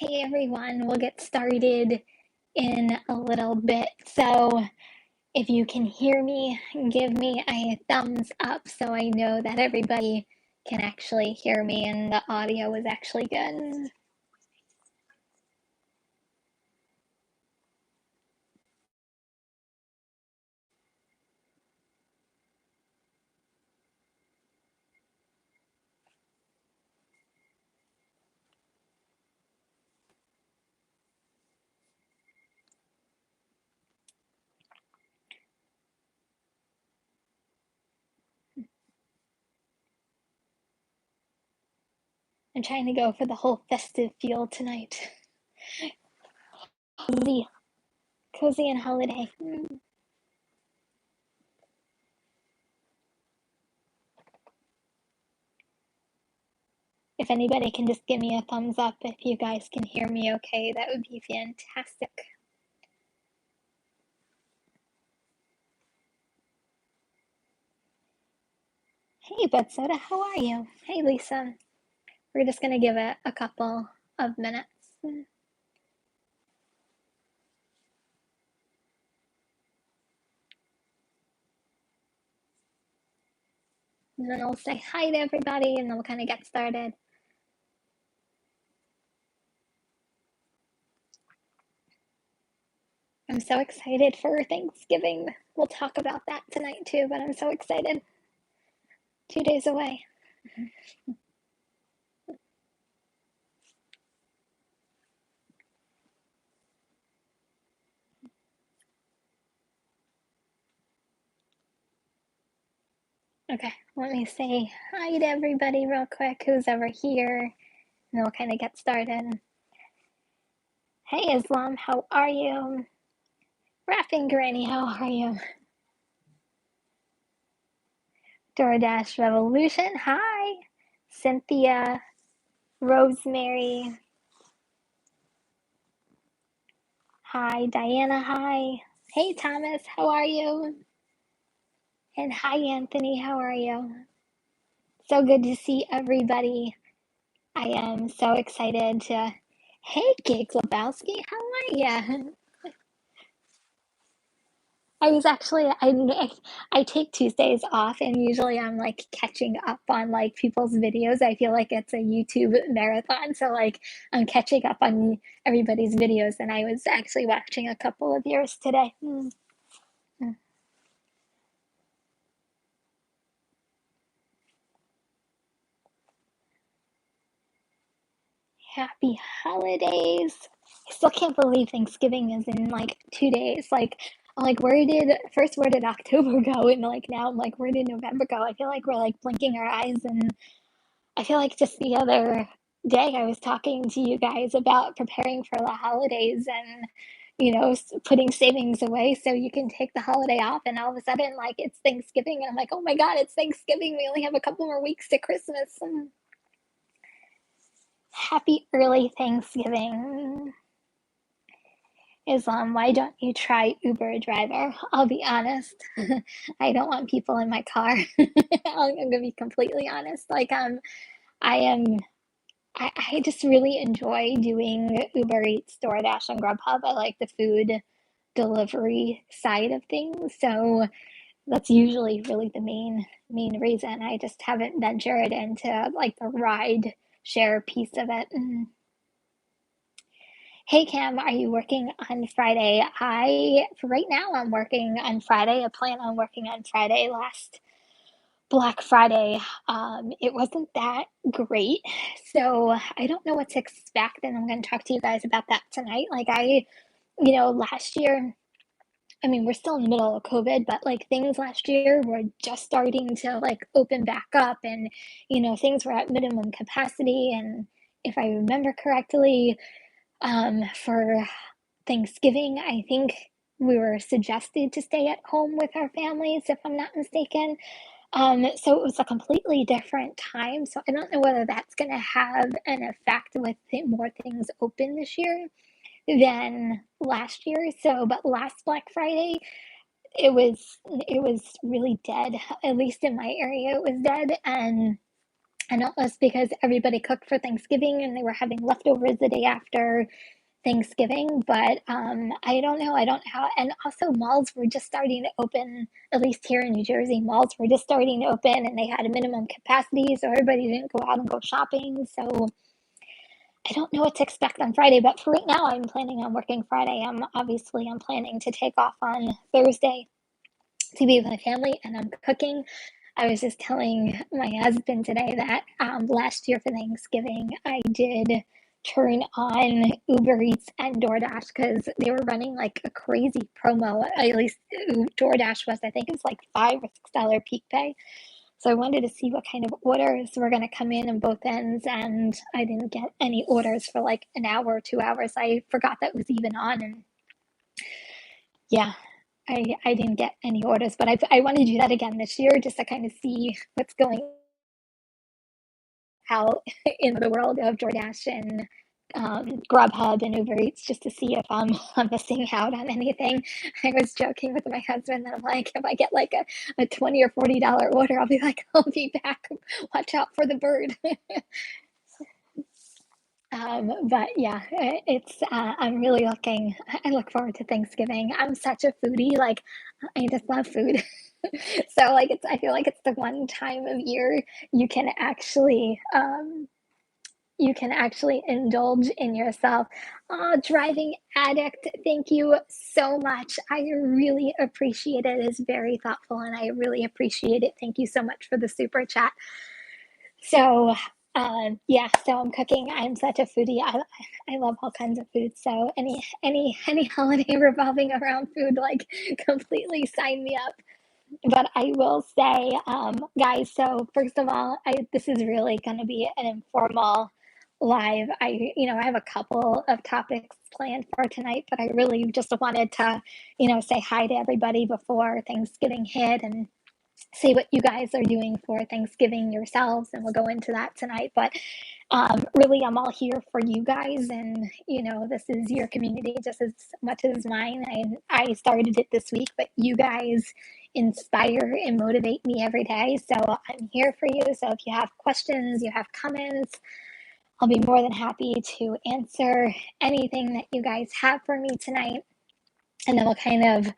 Hey everyone, we'll get started in a little bit. So, if you can hear me, give me a thumbs up so I know that everybody can actually hear me and the audio is actually good. I'm trying to go for the whole festive feel tonight. Cozy, cozy and holiday. If anybody can just give me a thumbs up if you guys can hear me okay, that would be fantastic. Hey, Bud Soda, how are you? Hey, Lisa. We're just going to give it a couple of minutes. And then I'll say hi to everybody and then we'll kind of get started. I'm so excited for Thanksgiving. We'll talk about that tonight too, but I'm so excited. 2 days away. Okay, let me say hi to everybody real quick who's ever here, and then we'll kind of get started. Hey Islam, how are you? Rapping Granny, how are you? Doordash Revolution, hi. Cynthia, Rosemary, hi. Diana, hi. Hey Thomas, how are you? And hi Anthony, how are you? So good to see everybody. I am so excited to. Hey, Gig Lebowski, how are ya? I was actually I take Tuesdays off, and usually I'm like catching up on like people's videos. I feel like it's a YouTube marathon, so like I'm catching up on everybody's videos, and I was actually watching a couple of yours today. Happy holidays. I still can't believe Thanksgiving is in like 2 days. Like where did October go? And like now I'm like, where did November go? I feel like we're like blinking our eyes. And I feel like just the other day I was talking to you guys about preparing for the holidays and, putting savings away so you can take the holiday off. And all of a sudden, like, it's Thanksgiving. And I'm like, oh my God, it's Thanksgiving. We only have a couple more weeks to Christmas. And happy early Thanksgiving. Islam, why don't you try Uber driver? I'll be honest. I don't want people in my car. I'm gonna be completely honest. I am I just really enjoy doing Ubereats, Doordash, and Grubhub. I like the food delivery side of things. So that's usually really the main reason. I just haven't ventured into like the ride share piece of it. Hey Cam, are you working on Friday? For right now, I'm working on Friday. I plan on working on Friday. Last Black Friday, it wasn't that great. So I don't know what to expect, and I'm going to talk to you guys about that tonight. Last year, I mean, we're still in the middle of COVID, but like things last year were just starting to like open back up, and things were at minimum capacity. And if I remember correctly, for Thanksgiving, I think we were suggested to stay at home with our families, if I'm not mistaken. So it was a completely different time. So I don't know whether that's going to have an effect with more things open this year than last year. So, but last Black Friday, it was really dead. At least in my area, it was dead, and And it was because everybody cooked for Thanksgiving and they were having leftovers the day after Thanksgiving. But I don't know. I don't know how. And also, malls were just starting to open, at least here in New Jersey. Malls were just starting to open and they had a minimum capacity. So everybody didn't go out and go shopping. So I don't know what to expect on Friday. But for right now, I'm planning on working Friday. I'm planning to take off on Thursday to be with my family and I'm cooking. I was just telling my husband today that last year for Thanksgiving, I did turn on Ubereats and Doordash because they were running like a crazy promo. At least Doordash was, I think it's like $5 or $6 peak pay. So I wanted to see what kind of orders were going to come in on both ends, and I didn't get any orders for like an hour or 2 hours. I forgot that was even on, and yeah, I didn't get any orders, but I want to do that again this year just to kind of see what's going out in the world of DoorDash and Grubhub and Uber Eats just to see if I'm missing out on anything. I was joking with my husband that I'm like, if I get like a $20 or $40 order, I'll be like, I'll be back. Watch out for the bird. But yeah, I'm really I look forward to Thanksgiving. I'm such a foodie. Like, I just love food. So like I feel like it's the one time of year you can actually, you can actually indulge in yourself. Oh, driving addict, thank you so much. I really appreciate it. It's very thoughtful and I really appreciate it. Thank you so much for the super chat. So, yeah, so I'm cooking. I'm such a foodie. I love all kinds of food. So any holiday revolving around food, like completely sign me up. But I will say, guys. So first of all, I this is really going to be an informal live. I have a couple of topics planned for tonight, but I really just wanted to, say hi to everybody before Thanksgiving hit and see what you guys are doing for Thanksgiving yourselves, and we'll go into that tonight. But really, I'm all here for you guys, and this is your community just as much as mine. I started it this week, but you guys inspire and motivate me every day, so I'm here for you. So if you have questions, you have comments, I'll be more than happy to answer anything that you guys have for me tonight and then we'll kind of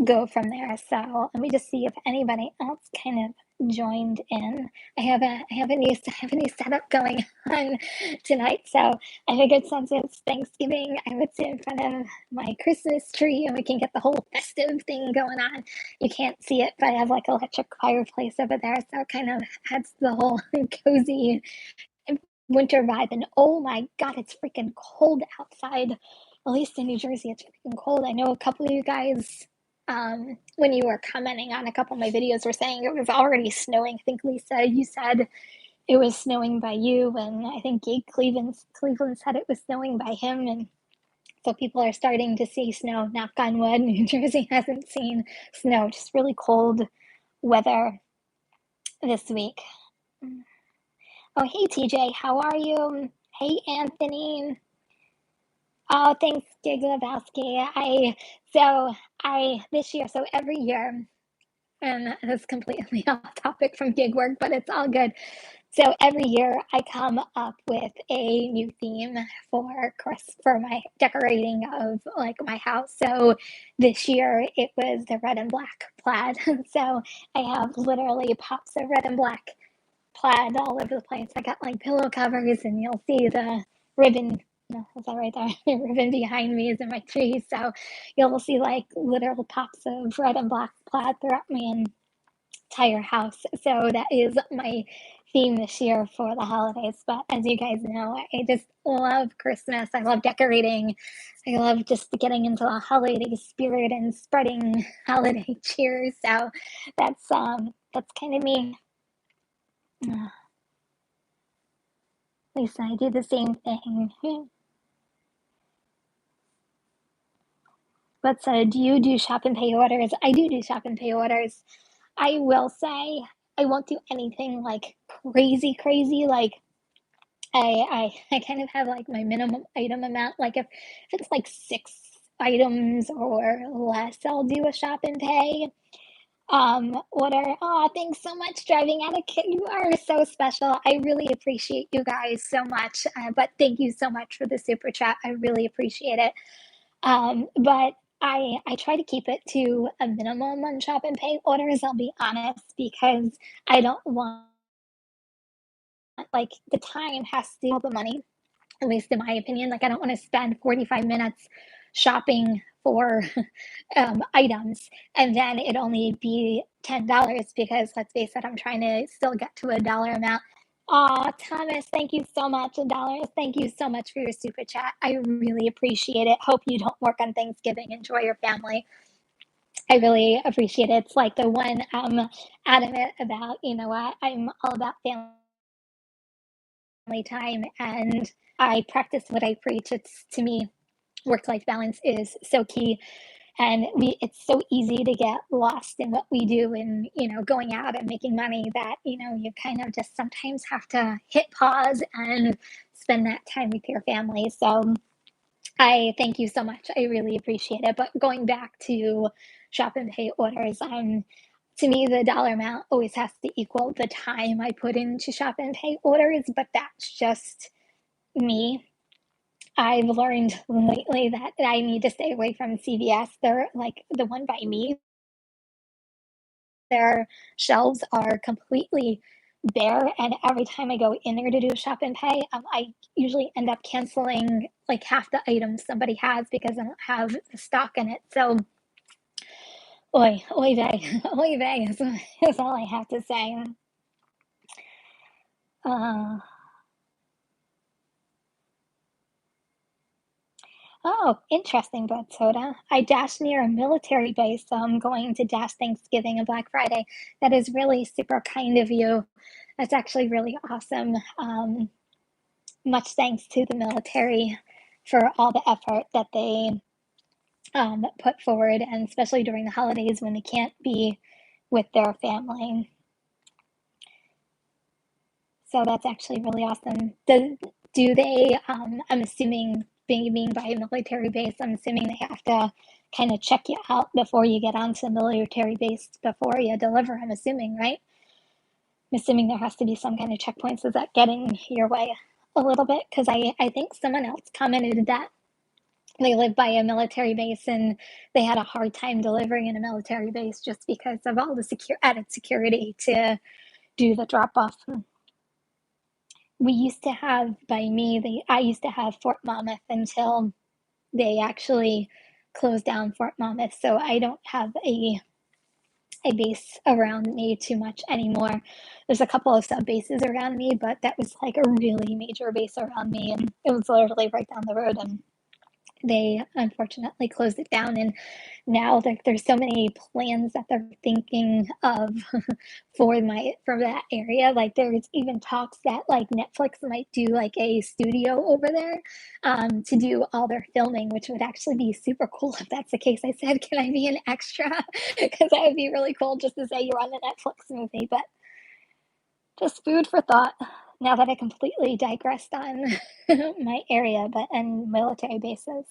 go from there. So let me just see if anybody else kind of joined in. I have a new setup going on tonight. So I figured since it's Thanksgiving, I would sit in front of my Christmas tree and we can get the whole festive thing going on. You can't see it, but I have like electric fireplace over there, so it kind of adds the whole cozy winter vibe. And oh my god, it's freaking cold outside. At least in New Jersey, it's freaking cold. I know a couple of you guys, when you were commenting on a couple of my videos, were saying it was already snowing. I think Lisa, you said it was snowing by you, and I think Gabe Cleveland said it was snowing by him, and so people are starting to see snow. Knock on wood. New Jersey hasn't seen snow, just really cold weather this week. Oh, hey TJ, how are you? Hey Anthony. Oh, thanks, Gig Lebowski. This year, so every year, and this is completely off topic from gig work, but it's all good. So every year I come up with a new theme for my decorating of like my house. So this year it was the red and black plaid. So I have literally pops of red and black plaid all over the place. I got like pillow covers, and you'll see the ribbon. No, is that right there? The ribbon behind me is in my tree, so you'll see like literal pops of red and black plaid throughout my entire house. So that is my theme this year for the holidays. But as you guys know, I just love Christmas. I love decorating. I love just getting into the holiday spirit and spreading holiday cheer. So that's kind of me. Lisa, I do the same thing. But so, do you do shop and pay orders? I do shop and pay orders. I will say I won't do anything like crazy. Like I kind of have like my minimum item amount. Like if it's like 6 items or less, I'll do a shop and pay. Order. Oh, thanks so much, driving etiquette. You are so special. I really appreciate you guys so much. But thank you so much for the super chat. I really appreciate it. But I try to keep it to a minimum on shop and pay orders. I'll be honest because I don't want like the time has to equal the money, at least in my opinion. Like I don't want to spend 45 minutes shopping for items and then it only be $10 because let's face it, I'm trying to still get to a dollar amount. Aw, Thomas, thank you so much. $1. Thank you so much for your super chat. I really appreciate it. Hope you don't work on Thanksgiving. Enjoy your family. I really appreciate it. It's like the one I'm adamant about. You know what? I'm all about family time and I practice what I preach. It's to me, work life balance is so key. And it's so easy to get lost in what we do and, going out and making money that, you kind of just sometimes have to hit pause and spend that time with your family. So I thank you so much. I really appreciate it. But going back to shop and pay orders, to me, the dollar amount always has to equal the time I put into shop and pay orders, but that's just me. I've learned lately that I need to stay away from CVS. They're like the one by me, their shelves are completely bare. And every time I go in there to do shop and pay, I usually end up canceling like half the items somebody has because I don't have the stock in it. So, oy vey, oy vey is all I have to say. Uh, Oh, interesting, Bud Soda. I dash near a military base, so I'm going to dash Thanksgiving and Black Friday. That is really super kind of you. That's actually really awesome. Much thanks to the military for all the effort that they put forward, and especially during the holidays when they can't be with their family. So that's actually really awesome. Do they, I'm assuming being by a military base, I'm assuming they have to kind of check you out before you get onto the military base before you deliver, I'm assuming, right? I'm assuming there has to be some kind of checkpoints. Is that getting your way a little bit? Because I think someone else commented that they live by a military base and they had a hard time delivering in a military base just because of all the added security to do the drop off. We used to have by me I used to have Fort Monmouth until they actually closed down Fort Monmouth, so I don't have a base around me too much anymore. There's a couple of sub bases around me, but that was like a really major base around me, and it was literally right down the road, and they unfortunately closed it down. And now there's so many plans that they're thinking of for that area. Like there's even talks that like Netflix might do like a studio over there to do all their filming, which would actually be super cool if that's the case. I said, can I be an extra? Because that would be really cool just to say you're on a Netflix movie. But just food for thought. Now that I completely digressed on my area, but and military bases.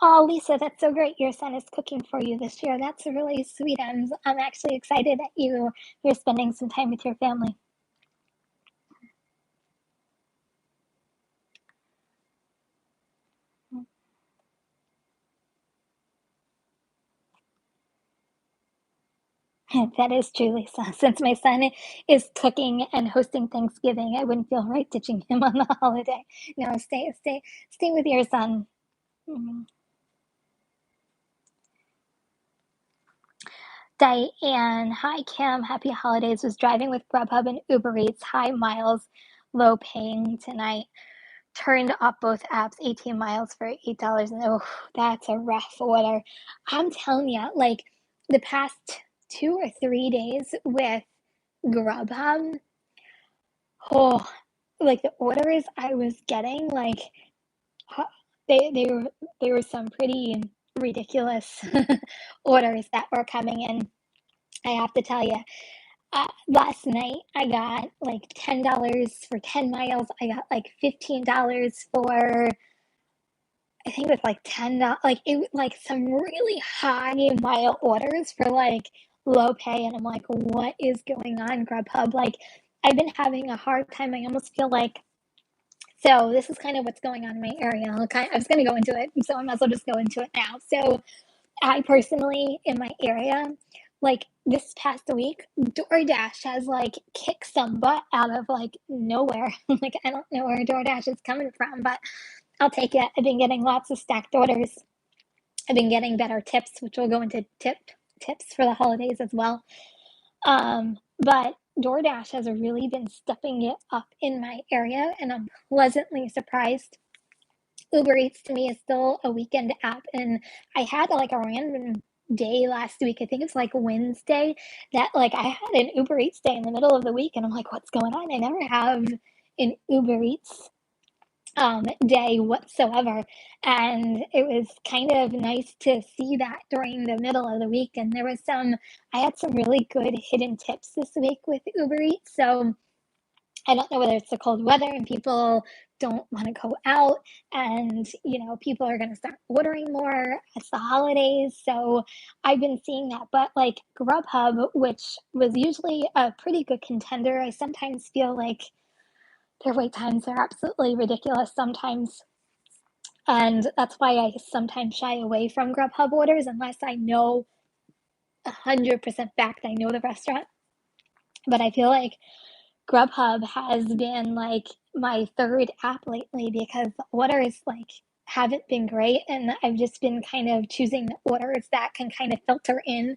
Oh, Lisa, that's so great. Your son is cooking for you this year. That's really sweet. I'm actually excited that you're spending some time with your family. That is true, Lisa. Since my son is cooking and hosting Thanksgiving, I wouldn't feel right ditching him on the holiday. No, stay with your son. Mhm. Diane, hi Kim, happy holidays. Was driving with Grubhub and Ubereats, high miles, low paying tonight. Turned off both apps, 18 miles for $8. And oh, that's a rough order. I'm telling you, like the past 2 or 3 days with Grubhub, oh, like the orders I was getting, like they were some pretty ridiculous orders that were coming in. I have to tell you, last night I got like $10 for 10 miles. I got like $15 for I think it was like $10, like like some really high mile orders for like low pay, and I'm like, what is going on, Grubhub? Like, I've been having a hard time. I almost feel like, so this is kind of what's going on in my area. I was going to go into it, so I might as well just go into it now. So I personally, in my area, like this past week, Doordash has like kicked some butt out of like nowhere. Like, I don't know where Doordash is coming from, but I'll take it. I've been getting lots of stacked orders. I've been getting better tips, which will go into tips for the holidays as well. But DoorDash has really been stepping it up in my area, and I'm pleasantly surprised. Ubereats to me is still a weekend app, and I had like a random day last week. I think it's like Wednesday that like I had an Uber Eats day in the middle of the week, and I'm like, what's going on? I never have an Uber Eats day whatsoever. And it was kind of nice to see that during the middle of the week. And I had some really good hidden tips this week with Uber Eats. So I don't know whether it's the cold weather and people don't want to go out, and people are going to start ordering more. It's the holidays, so I've been seeing that. But like Grubhub, which was usually a pretty good contender, I sometimes feel like their wait times are absolutely ridiculous sometimes. And that's why I sometimes shy away from Grubhub orders unless I know 100% fact I know the restaurant. But I feel like Grubhub has been like my third app lately because the orders like haven't been great, and I've just been kind of choosing orders that can kind of filter in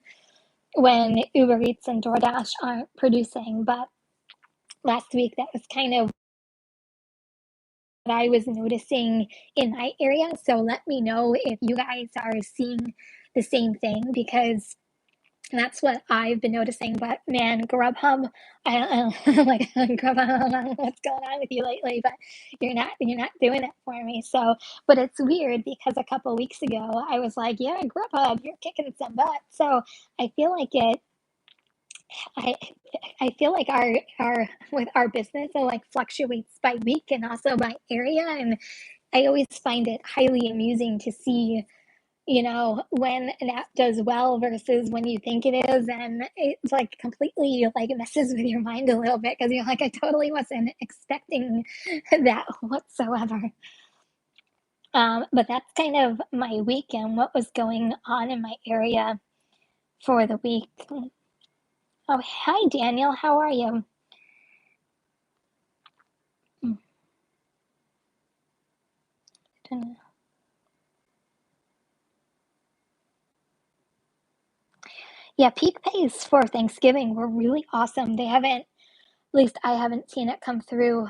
when Uber Eats and DoorDash aren't producing. But last week that was kind of what I was noticing in my area. So let me know if you guys are seeing the same thing, because that's what I've been noticing. But man, Grubhub, I don't know, like Grubhub, I don't know what's going on with you lately, but you're not doing it for me. So, but it's weird because a couple weeks ago I was like, yeah, Grubhub, you're kicking some butt. So I feel like I I feel like our with our business, it like fluctuates by week and also by area, and I always find it highly amusing to see, when an app does well versus when you think it is, and it's like completely like messes with your mind a little bit because you're like, I totally wasn't expecting that whatsoever. But that's kind of my weekend. What was going on in my area for the week? Oh, hi Daniel, how are you? Yeah, peak pays for Thanksgiving were really awesome. They haven't, at least I haven't seen it come through.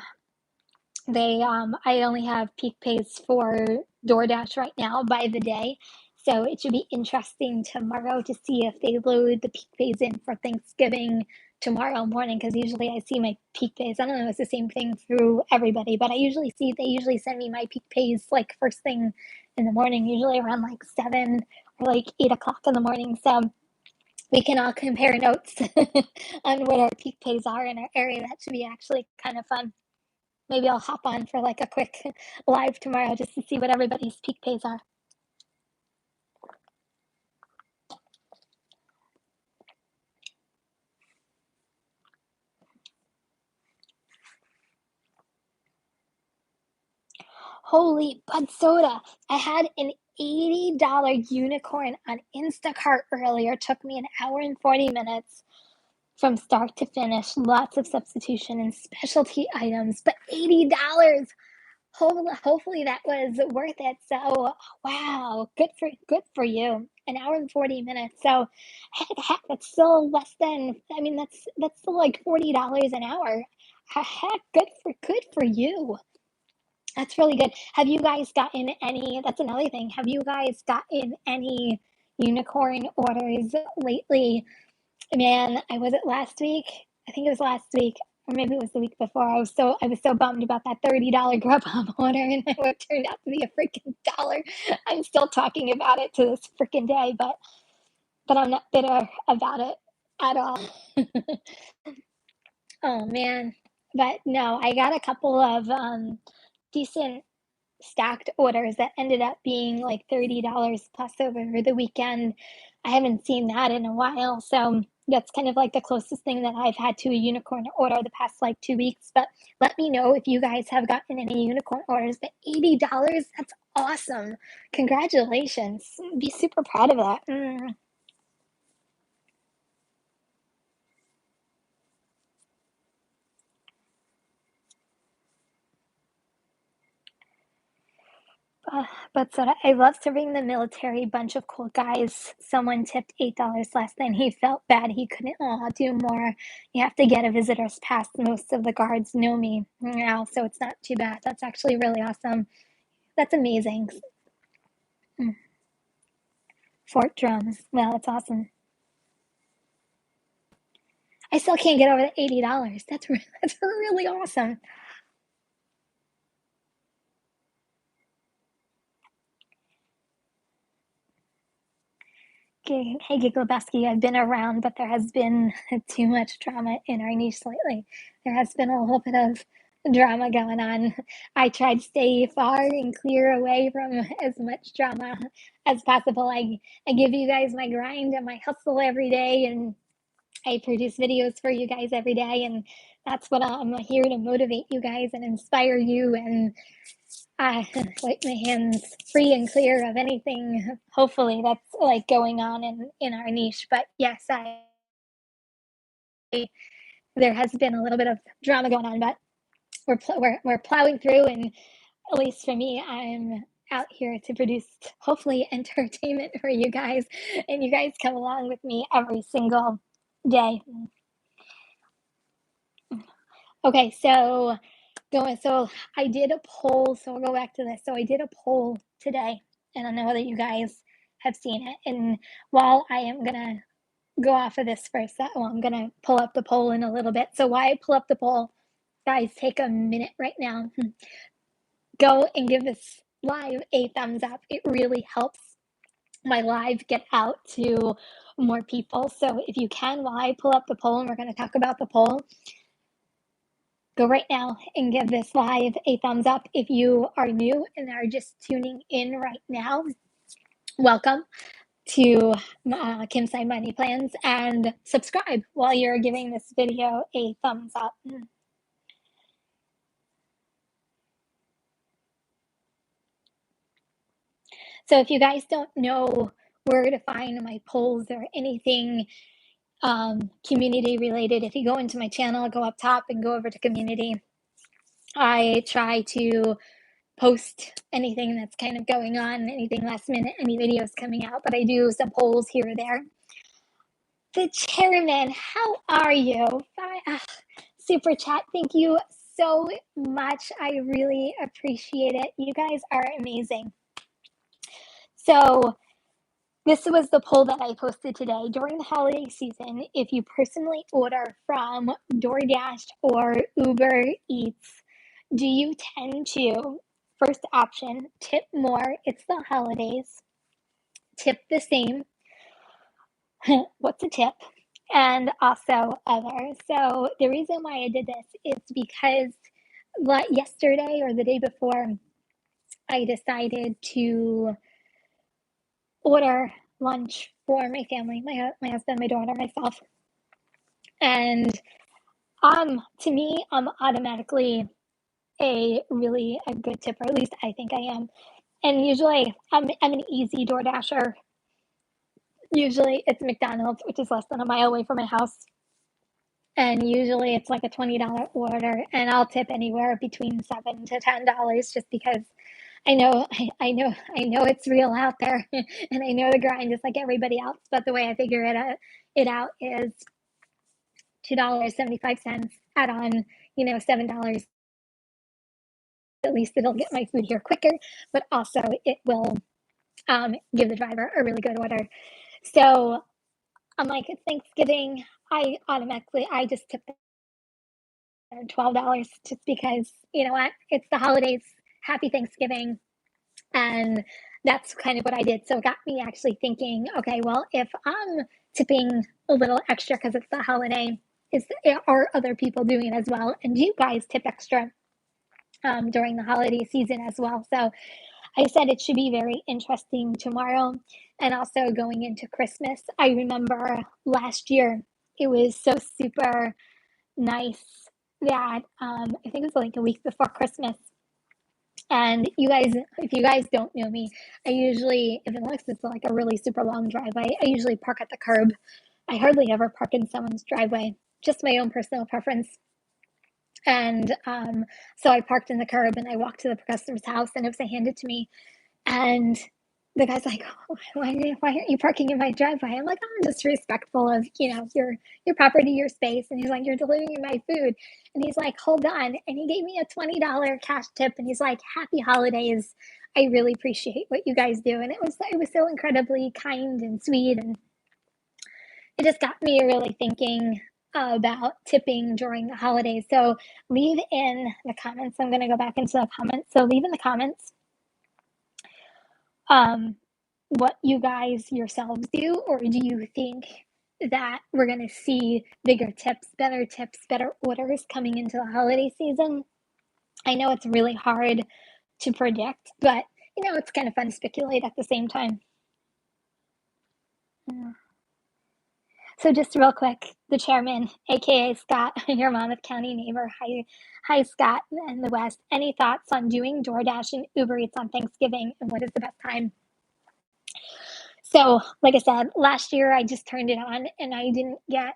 I only have peak pays for DoorDash right now by the day. So it should be interesting tomorrow to see if they load the peak pays in for Thanksgiving tomorrow morning, because usually I see my peak pays. I don't know if it's the same thing through everybody, but they usually send me my peak pays like first thing in the morning, usually around like 7 or like 8 o'clock in the morning. So we can all compare notes on what our peak pays are in our area. That should be actually kind of fun. Maybe I'll hop on for like a quick live tomorrow just to see what everybody's peak pays are. Holy Bud Soda! I had an $80 unicorn on Instacart earlier. Took me an hour and 40 minutes from start to finish. Lots of substitution and specialty items, but $80. Hopefully that was worth it. So wow, good for you. An hour and 40 minutes. So heck, that's still less than. I mean, that's still like $40 an hour. Heck, good for you. That's really good. Have you guys gotten any? That's another thing. Have you guys gotten any unicorn orders lately? Man, I was it last week. I think it was last week, or maybe it was the week before. I was so bummed about that $30 Grubhub order, and it turned out to be a freaking dollar. I'm still talking about it to this freaking day, but I'm not bitter about it at all. Oh man, but no, I got a couple of decent stacked orders that ended up being like $30 plus over the weekend. I haven't seen that in a while, so that's kind of like the closest thing that I've had to a unicorn order the past like 2 weeks. But let me know if you guys have gotten any unicorn orders. But $80, that's awesome. Congratulations. Be super proud of that. Uh, but so I love serving the military, bunch of cool guys. Someone tipped $8 less than he felt bad. He couldn't do more. You have to get a visitor's pass. Most of the guards know me now, so it's not too bad. That's actually really awesome. That's amazing. Mm. Fort Drums. Well, that's awesome. I still can't get over the $80. That's really awesome. Okay. Hey, Gigglebaski, I've been around, but there has been too much drama in our niche lately. There has been a little bit of drama going on. I try to stay far and clear away from as much drama as possible. I give you guys my grind and my hustle every day, and I produce videos for you guys every day, and that's what I'm here to motivate you guys and inspire you and wipe my hands free and clear of anything, hopefully, that's like going on in our niche. But yes, there has been a little bit of drama going on, but we're plowing through, and at least for me, I'm out here to produce hopefully entertainment for you guys, and you guys come along with me every single day. Okay, so I did a poll, so we'll go back to this. So I did a poll today, and I know that you guys have seen it. And while I am gonna go off of this for a sec, well, I'm gonna pull up the poll in a little bit. So while I pull up the poll, guys, take a minute right now. Go and give this live a thumbs up. It really helps my live get out to more people. So if you can, while I pull up the poll, and we're gonna talk about the poll, go right now and give this live a thumbs up. If you are new and are just tuning in right now, welcome to Kim Side Money Plans, and subscribe while you're giving this video a thumbs up. So if you guys don't know where to find my polls or anything community related, if you go into my channel, go up top and go over to community. I try to post anything that's kind of going on, anything last minute, any videos coming out, but I do some polls here or there. The chairman, how are you? Super chat, thank you so much. I really appreciate it. You guys are amazing. So this was the poll that I posted today. During the holiday season, if you personally order from Doordash or Uber Eats, do you tend to, first option, tip more? It's the holidays. Tip the same. What's a tip? And also other. So the reason why I did this is because yesterday or the day before, I decided to order lunch for my family, my husband, my daughter, myself. And to me, I'm automatically a good tipper. At least I think I am. And usually I'm an easy door dasher. Usually it's McDonald's, which is less than a mile away from my house. And usually it's like a $20 order, and I'll tip anywhere between $7 to $10 just because I know it's real out there, and I know the grind is like everybody else. But the way I figure it out is $2.75. Add on, $7. At least it'll get my food here quicker, but also it will give the driver a really good order. So I'm like, it's Thanksgiving. I just tip $12 just because, you know what, it's the holidays. Happy Thanksgiving. And that's kind of what I did. So it got me actually thinking, okay, well, if I'm tipping a little extra because it's the holiday, are other people doing it as well? And do you guys tip extra? during the holiday season as well. So I said it should be very interesting tomorrow and also going into Christmas. I remember last year it was so super nice that I think it was like a week before Christmas. And you guys, if you guys don't know me, I usually, if unless it's like a really super long driveway, I usually park at the curb. I hardly ever park in someone's driveway, just my own personal preference. And so I parked in the curb and I walked to the customer's house and it was handed to me. And the guy's like, oh, why aren't you parking in my driveway? I'm like, oh, I'm just respectful of, your property, your space. And he's like, you're delivering my food. And he's like, hold on. And he gave me a $20 cash tip. And he's like, happy holidays. I really appreciate what you guys do. And it was so incredibly kind and sweet. And it just got me really thinking about tipping during the holidays. So leave in the comments. I'm going to go back into the comments. So leave in the comments um, what you guys yourselves do, or do you think that we're going to see bigger tips, better orders coming into the holiday season? I know it's really hard to predict, but it's kind of fun to speculate at the same time. Yeah. So just real quick, the chairman, aka Scott, your Monmouth County neighbor. Hi, Scott in the West. Any thoughts on doing DoorDash and Ubereats on Thanksgiving, and what is the best time? So, like I said, last year I just turned it on and I didn't get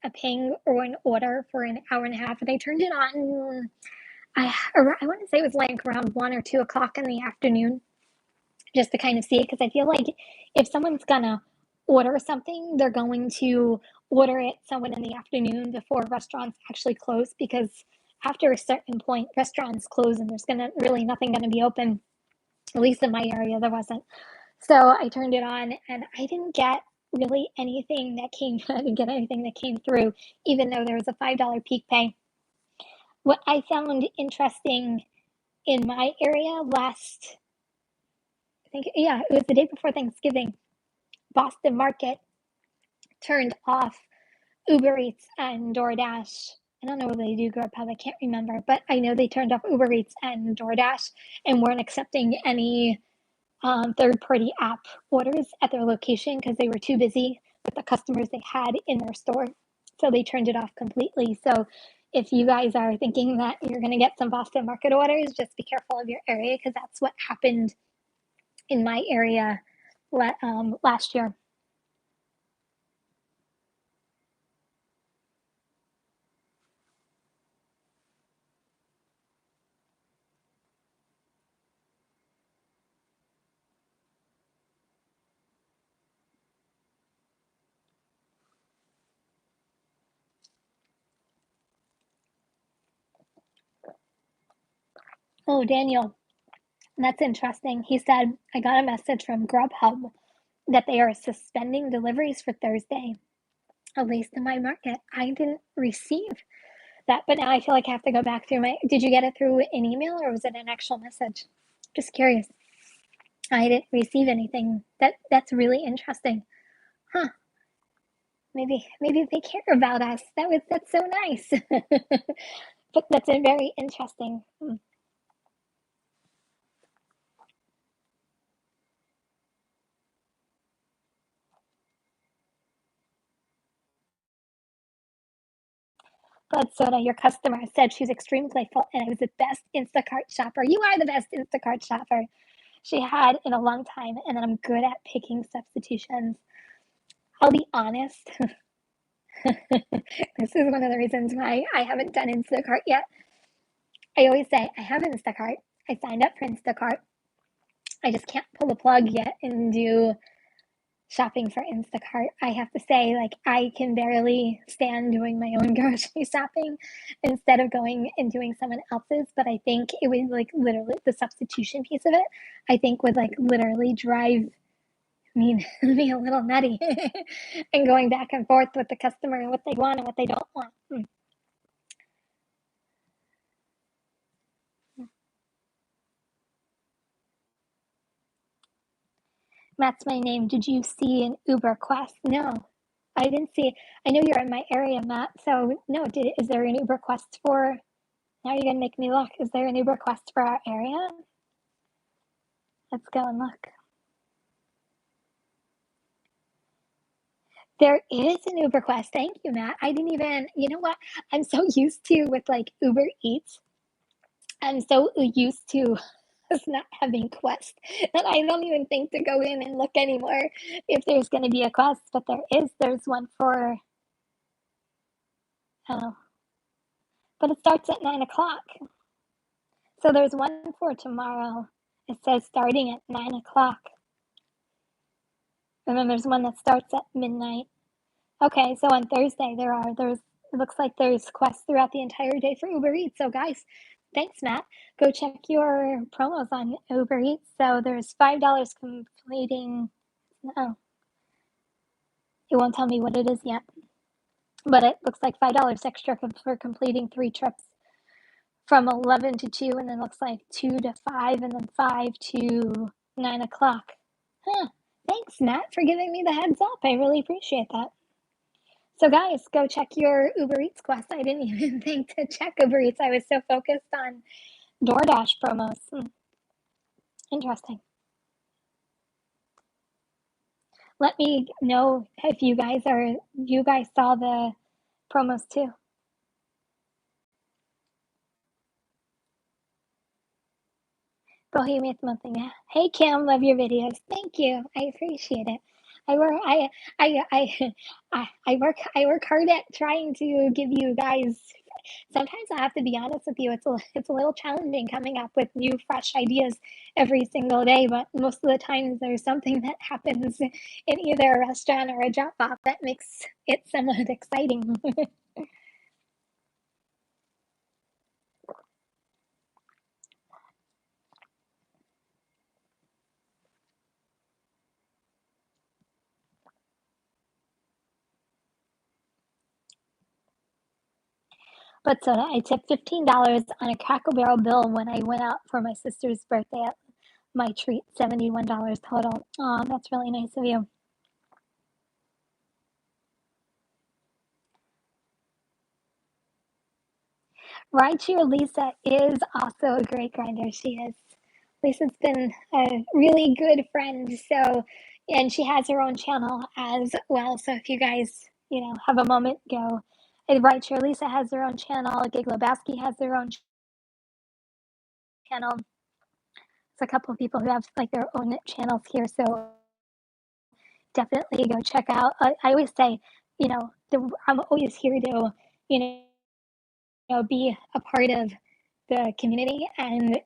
a ping or an order for an hour and a half, and I turned it on. I want to say it was like around 1 or 2 o'clock in the afternoon, just to kind of see it, because I feel like if someone's gonna order something, they're going to order it somewhere in the afternoon before restaurants actually close, because after a certain point, restaurants close and there's gonna really nothing gonna be open. At least in my area, there wasn't. So I turned it on and I didn't get really anything that came, I didn't get anything that came through, even though there was a $5 peak pay. What I found interesting in my area I think, yeah, it was the day before Thanksgiving, Boston Market turned off Ubereats and Doordash. I don't know whether they do Grubhub, I can't remember, but I know they turned off Ubereats and Doordash and weren't accepting any third-party app orders at their location because they were too busy with the customers they had in their store. So they turned it off completely. So if you guys are thinking that you're going to get some Boston Market orders, just be careful of your area, because that's what happened in my area last year. Oh, Daniel, that's interesting. He said, I got a message from Grubhub that they are suspending deliveries for Thursday, at least in my market. I didn't receive that, but now I feel like I have to go back through my. Did you get it through an email or was it an actual message? Just curious. I didn't receive anything. That's really interesting. Huh. Maybe they care about us. That's so nice. But that's a very interesting. But Soda, your customer, said she's extremely grateful and I was the best Instacart shopper. You are the best Instacart shopper she had in a long time, and I'm good at picking substitutions. I'll be honest. This is one of the reasons why I haven't done Instacart yet. I always say I have Instacart. I signed up for Instacart. I just can't pull the plug yet and do shopping for Instacart. I have to say, like, I can barely stand doing my own grocery shopping instead of going and doing someone else's. But I think it would, like, literally, the substitution piece of it, I think would, like, literally drive me a little nutty and going back and forth with the customer and what they want and what they don't want. That's my name. Did you see an Uber Quest? No, I didn't see it. I know you're in my area, Matt. So no, is there an Uber Quest for? Now you're gonna make me look. Is there an Uber Quest for our area? Let's go and look. There is an Uber Quest. Thank you, Matt. I didn't even, you know what? I'm so used to with like Uber Eats. I'm so used to us not having Quest that I don't even think to go in and look anymore if there's going to be a Quest. But there is. There's one for, oh, but it starts at 9 o'clock. So there's one for tomorrow. It says starting at 9 o'clock. And then there's one that starts at midnight. Okay, so on Thursday there's it looks like there's quests throughout the entire day for Uber Eats. So guys, thanks Matt. Go check your promos on Uber Eats. So there's $5 completing. Oh, it won't tell me what it is yet, but it looks like $5 extra for completing 3 trips from 11 to 2, and then looks like 2 to 5, and then 5 to 9 o'clock. Huh. Thanks Matt for giving me the heads up. I really appreciate that. So guys, go check your Uber Eats quest. I didn't even think to check Uber Eats. I was so focused on Doordash promos. Interesting. Let me know if you guys saw the promos too. Bohemian Monthly, yeah. Hey Kim, love your videos. Thank you. I appreciate it. I work I work hard at trying to give you guys. Sometimes I have to be honest with you, it's a little challenging coming up with new fresh ideas every single day, but most of the times there's something that happens in either a restaurant or a drop off that makes it somewhat exciting. But so I tipped $15 on a Cracker Barrel bill when I went out for my sister's birthday at my treat, $71 total. Oh, that's really nice of you. Rideshare Lisa is also a great grinder. She is. Lisa's been a really good friend. So, and she has her own channel as well. So if you guys, have a moment, go. Rideshare Lisa has her own channel. Giglobowski has their own channel. It's a couple of people who have like their own channels here. So definitely go check out. I always say, I'm always here to, you be a part of the community, and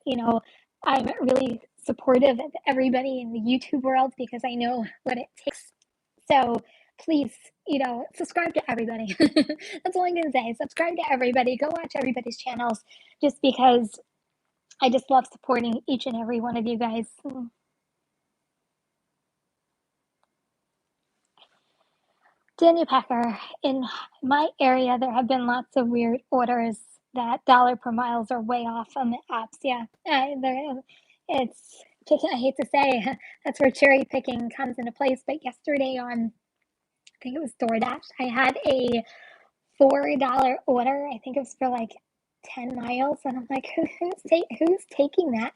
I'm really supportive of everybody in the YouTube world because I know what it takes. So please, subscribe to everybody. That's all I'm gonna say. Subscribe to everybody. Go watch everybody's channels, just because I just love supporting each and every one of you guys. Daniel Packer, in my area, there have been lots of weird orders that dollar per miles are way off on the apps. Yeah, it's I hate to say that's where cherry picking comes into place. But yesterday on, I think it was Doordash, I had a $4 order. I think it was for like 10 miles, and I'm like, who's taking that?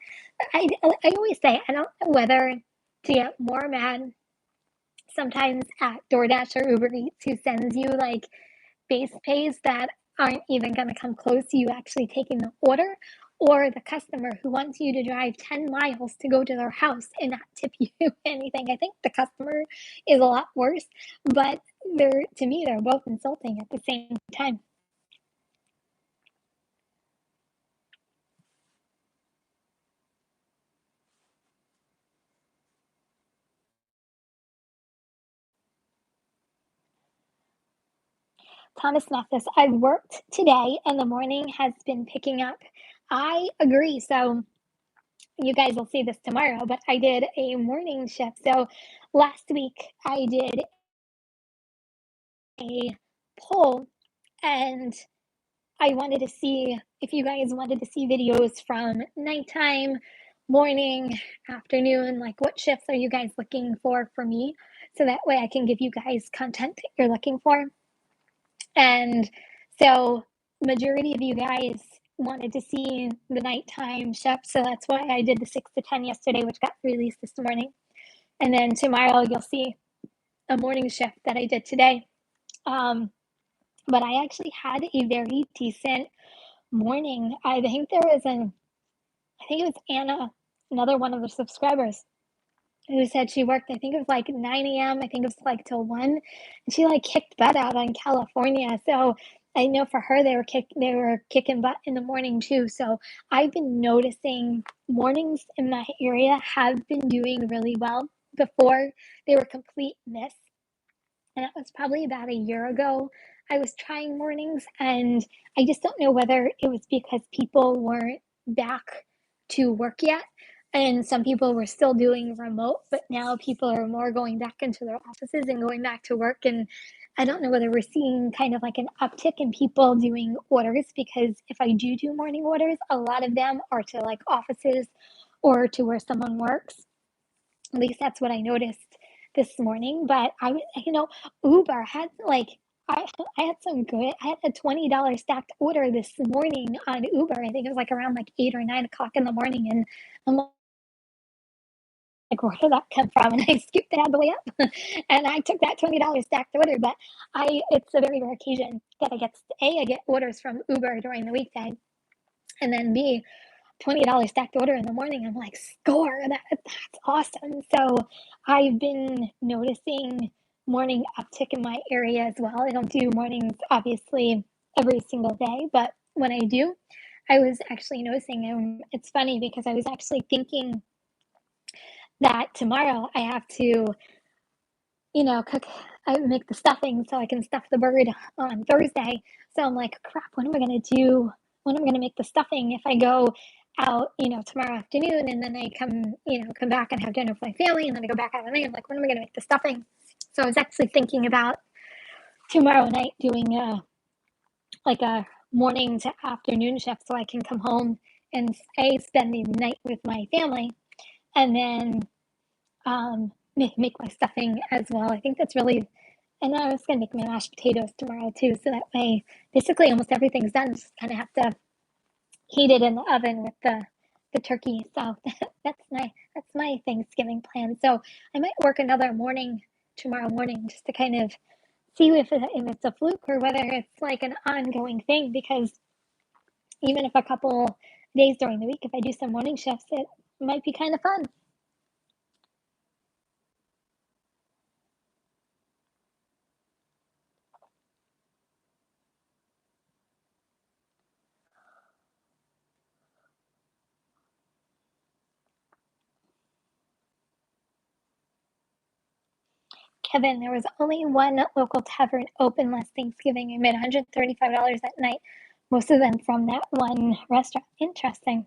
I always say I don't know whether to get more mad sometimes at DoorDash or Uber Eats, who sends you like base pays that aren't even going to come close to you actually taking the order, or the customer who wants you to drive 10 miles to go to their house and not tip you anything. I think the customer is a lot worse, but to me, they're both insulting at the same time. Thomas Mathis, I worked today and the morning has been picking up. I agree. So you guys will see this tomorrow, but I did a morning shift. So last week I did a poll, and I wanted to see if you guys wanted to see videos from nighttime, morning, afternoon, like what shifts are you guys looking for me? So that way I can give you guys content that you're looking for. And so majority of you guys wanted to see the nighttime shift, so that's why I did the 6 to 10 yesterday, which got released this morning. And then tomorrow you'll see a morning shift that I did today. Um, but I actually had a very decent morning. I think it was Anna, another one of the subscribers, who said she worked, I think it was like 9 a.m. I think it was like till 1. And she like kicked butt out in California. So I know for her they were kicking butt in the morning too. So I've been noticing mornings in my area have been doing really well. Before, they were complete miss. And that was probably about a year ago. I was trying mornings, and I just don't know whether it was because people weren't back to work yet. And some people were still doing remote, but now people are more going back into their offices and going back to work. And I don't know whether we're seeing kind of like an uptick in people doing orders, because if I do morning orders, a lot of them are to like offices or to where someone works. At least that's what I noticed this morning. But Uber had like I had some good. I had a $20 stacked order this morning on Uber. I think it was like around like 8 or 9 o'clock in the morning, and I'm like, where did that come from? And I scooped it all the way up, and I took that $20 stacked order. But it's a very rare occasion that I get orders from Uber during the weekday, and then B, $20 stacked order in the morning. I'm like, score, that's awesome. So I've been noticing morning uptick in my area as well. I don't do mornings obviously every single day, but when I do, I was actually noticing, and it's funny because I was actually thinking that tomorrow I have to, cook, I make the stuffing so I can stuff the bird on Thursday. So I'm like, crap, what am I going to do? When am I going to make the stuffing if I go out, tomorrow afternoon, and then I come back and have dinner with my family, and then I go back out at night? I'm like, when am I going to make the stuffing? So I was actually thinking about tomorrow night doing like a morning to afternoon shift so I can come home and spend the night with my family, and then make my stuffing as well. I think that's really, and I was gonna make my mashed potatoes tomorrow too, so that way basically almost everything's done. Just kind of have to heat it in the oven with the turkey. So that's my Thanksgiving plan. So I might work another morning tomorrow morning just to kind of see if it's a fluke or whether it's like an ongoing thing. Because even if a couple days during the week, if I do some morning shifts, it might be kind of fun. Kevin, there was only one local tavern open last Thanksgiving. I made $135 that night, most of them from that one restaurant. Interesting.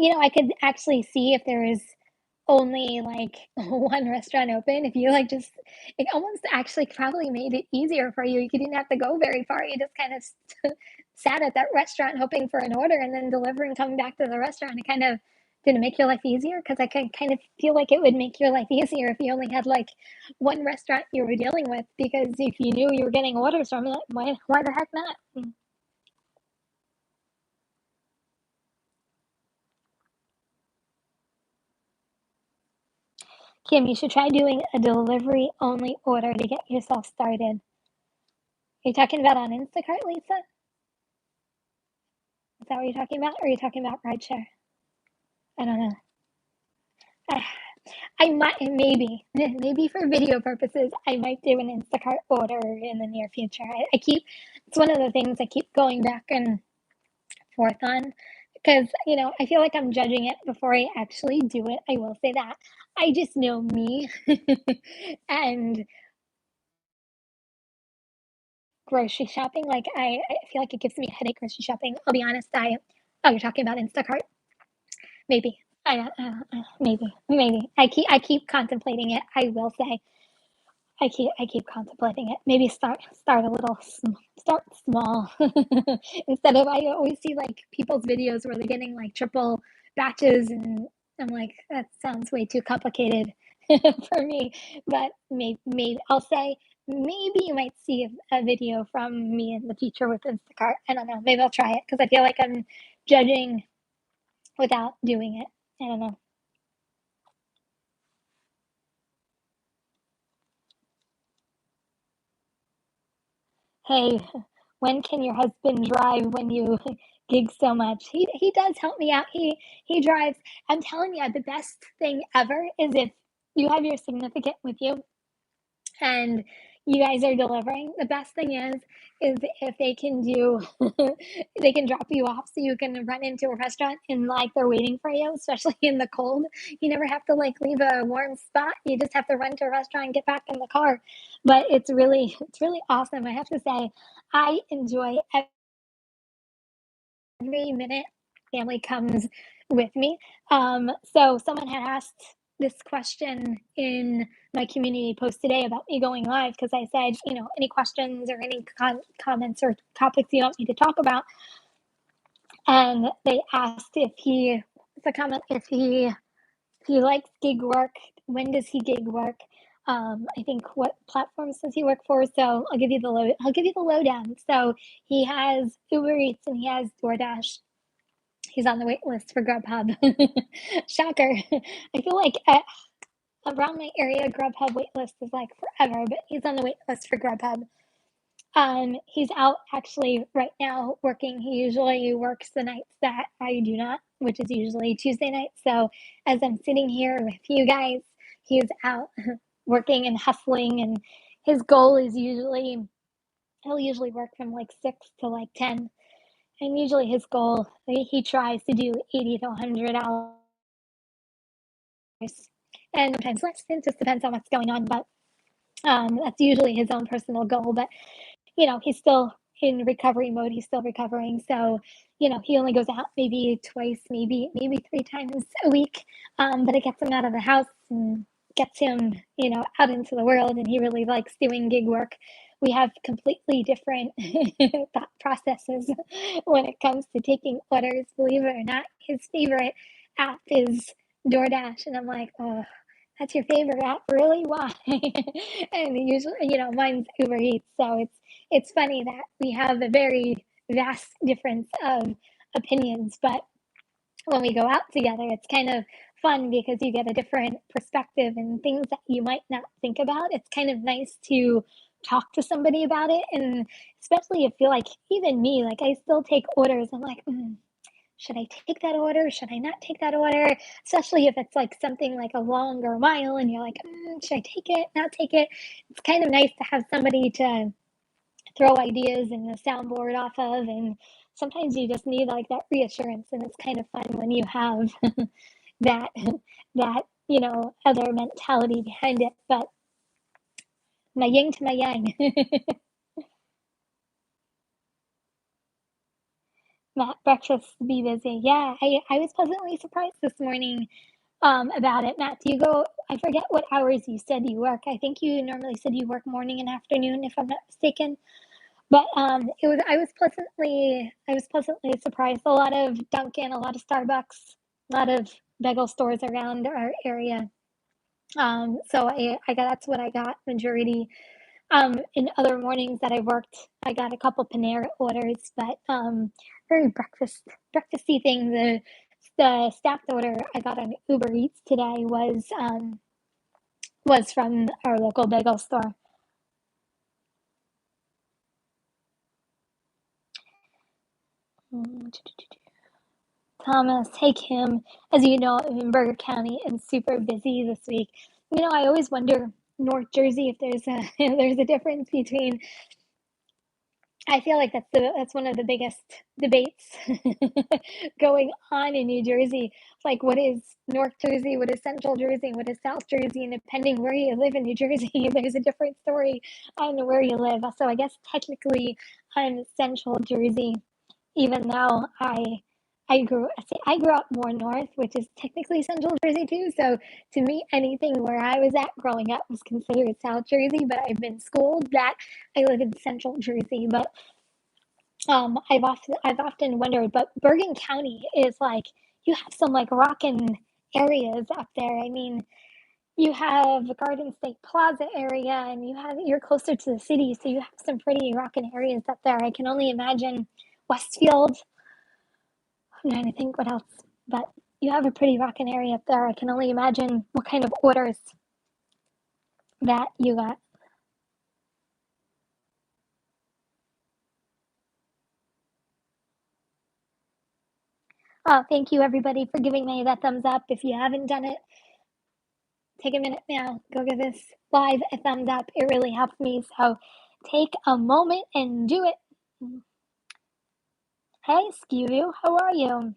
I could actually see if there is only like one restaurant open. If you like just, it almost actually probably made it easier for you. You didn't have to go very far. You just kind of sat at that restaurant hoping for an order and then delivering, coming back to the restaurant. It kind of didn't make your life easier, because I can kind of feel like it would make your life easier if you only had like one restaurant you were dealing with, because if you knew you were getting orders from it, why the heck not? Kim, you should try doing a delivery only order to get yourself started. Are you talking about on Instacart, Lisa? Is that what you're talking about? Or are you talking about rideshare? I don't know. Ah, I might, maybe for video purposes, I might do an Instacart order in the near future. It's one of the things I keep going back and forth on, because, I feel like I'm judging it before I actually do it. I will say that. I just know me. And grocery shopping, like I feel like it gives me a headache grocery shopping. I'll be honest. Oh, you're talking about Instacart? Maybe. Maybe. I keep contemplating it. I will say I keep contemplating it. Maybe start a little, start small. Instead of, I always see like people's videos where they're getting like triple batches, and I'm like, that sounds way too complicated for me. But maybe I'll say maybe you might see a video from me in the future with Instacart. I don't know. Maybe I'll try it because I feel like I'm judging without doing it. I don't know. Hey, when can your husband drive when you gig so much? He does help me out. He drives. I'm telling you, the best thing ever is if you have your significant with you and you guys are delivering. The best thing is if they can do they can drop you off so you can run into a restaurant and like they're waiting for you, especially in the cold. You never have to like leave a warm spot. You just have to run to a restaurant and get back in the car. But it's really awesome. I have to say I enjoy every minute family comes with me. So someone had asked this question in my community post today about me going live because I said, any questions or any comments or topics you want me to talk about. And they asked the comment, if he likes gig work, when does he gig work? I think what platforms does he work for? So I'll give you the lowdown. So he has Ubereats and he has Doordash. He's on the wait list for Grubhub. Shocker. I feel like around my area, Grubhub wait list is like forever, but he's on the wait list for Grubhub. He's out actually right now working. He usually works the nights that I do not, which is usually Tuesday nights. So as I'm sitting here with you guys, he's out working and hustling. And his goal is he'll usually work from like 6 to like 10. And usually his goal, he tries to do 80 to $100, and sometimes less. It just depends on what's going on. But that's usually his own personal goal. But he's still in recovery mode. He's still recovering. So, he only goes out maybe twice, maybe 3 times a week. But it gets him out of the house and gets him, out into the world. And he really likes doing gig work. We have completely different thought processes when it comes to taking orders. Believe it or not, his favorite app is Doordash. And I'm like, oh, that's your favorite app? Really? Why? And usually, mine's Uber Eats. So it's funny that we have a very vast difference of opinions, but when we go out together, it's kind of fun because you get a different perspective and things that you might not think about. It's kind of nice to talk to somebody about it, and especially if you're like, even me, like I still take orders. I'm like, should I take that order? Should I not take that order? Especially if it's like something like a longer mile and you're like, should I take it, not take it? It's kind of nice to have somebody to throw ideas and a soundboard off of. And sometimes you just need like that reassurance. And it's kind of fun when you have that, other mentality behind it. But my yin to my yang. Matt, breakfast be busy. Yeah, I was pleasantly surprised this morning about it. Matt, do you go? I forget what hours you said you work. I think you normally said you work morning and afternoon, if I'm not mistaken. But I was pleasantly surprised. A lot of Dunkin', a lot of Starbucks, a lot of bagel stores around our area. So I got that's what I got majority. In other mornings that I worked, I got a couple Panera orders, but very breakfasty thing. The staffed order I got on Uber Eats today was from our local bagel store. Mm, Thomas, hey Kim. As you know, I'm in Bergen County and super busy this week. I always wonder North Jersey if there's a there's a difference between. I feel like that's one of the biggest debates going on in New Jersey. Like, what is North Jersey? What is Central Jersey? What is South Jersey? And depending where you live in New Jersey, there's a different story on where you live. So I guess technically I'm Central Jersey, even though I grew up more north, which is technically Central Jersey too. So to me, anything where I was at growing up was considered South Jersey. But I've been schooled that I live in Central Jersey. But I've often wondered. But Bergen County is like, you have some like rockin' areas up there. I mean, you have Garden State Plaza area, and you're closer to the city, so you have some pretty rockin' areas up there. I can only imagine Westfield. I'm trying to think what else, but you have a pretty rockin' area up there. I can only imagine what kind of orders that you got. Oh, thank you everybody for giving me that thumbs up. If you haven't done it, take a minute now. Go give this live a thumbs up. It really helps me. So take a moment and do it. Hey, Skew, how are you?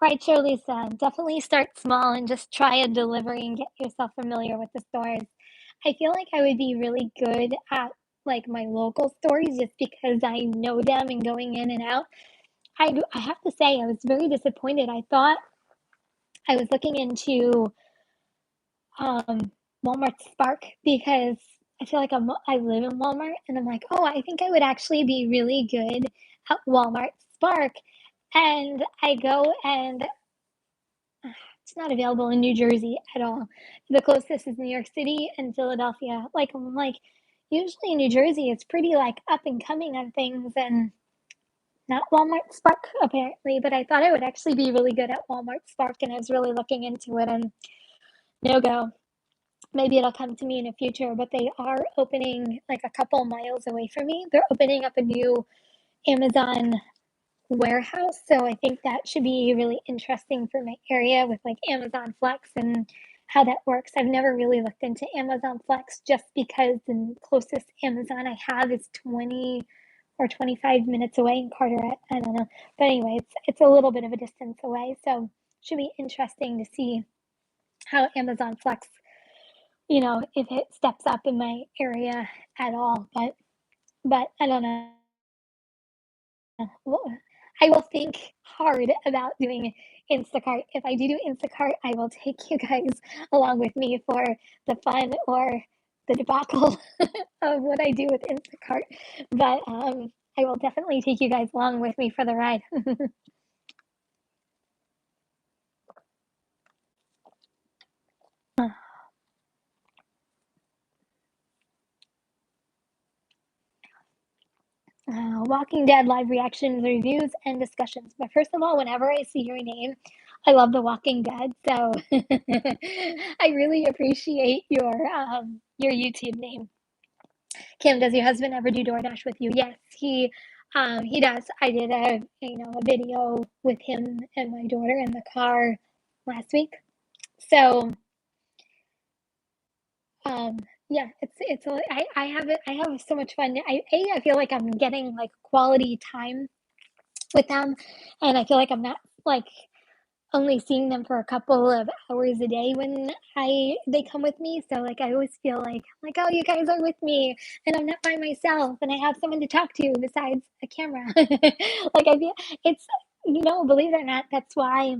Right, Shirley said, definitely start small and just try a delivery and get yourself familiar with the stores. I feel like I would be really good at like my local stores just because I know them and going in and out. I have to say I was very disappointed. I thought I was looking into um, Walmart Spark because I feel like I live in Walmart and I'm like, oh, I think I would actually be really good at Walmart Spark. And I go and it's not available in New Jersey at all. The closest is New York City and Philadelphia. Like I'm like, usually in New Jersey it's pretty like up and coming on things and not Walmart Spark apparently, but I thought I would actually be really good at Walmart Spark and I was really looking into it and no go. Maybe it'll come to me in the future, but they are opening like a couple miles away from me. They're opening up a new Amazon warehouse. So I think that should be really interesting for my area with like Amazon Flex and how that works. I've never really looked into Amazon Flex just because the closest Amazon I have is 20 or 25 minutes away in Carteret. I don't know. But anyway, it's a little bit of a distance away. So it should be interesting to see how Amazon Flex, if it steps up in my area at all. But I don't know. Well, I will think hard about doing Instacart. If I do Instacart, I will take you guys along with me for the fun or the debacle of what I do with Instacart. But I will definitely take you guys along with me for the ride. Walking Dead live reactions, reviews, and discussions. But first of all, whenever I see your name, I love The Walking Dead. So I really appreciate your YouTube name. Kim, does your husband ever do DoorDash with you? Yes, he does. I did a video with him and my daughter in the car last week. So um yeah, I have so much fun. I feel like I'm getting like quality time with them, and I feel like I'm not like only seeing them for a couple of hours a day when I they come with me. So like I always feel like oh you guys are with me and I'm not by myself and I have someone to talk to besides a camera. Like I feel it's believe it or not, that's why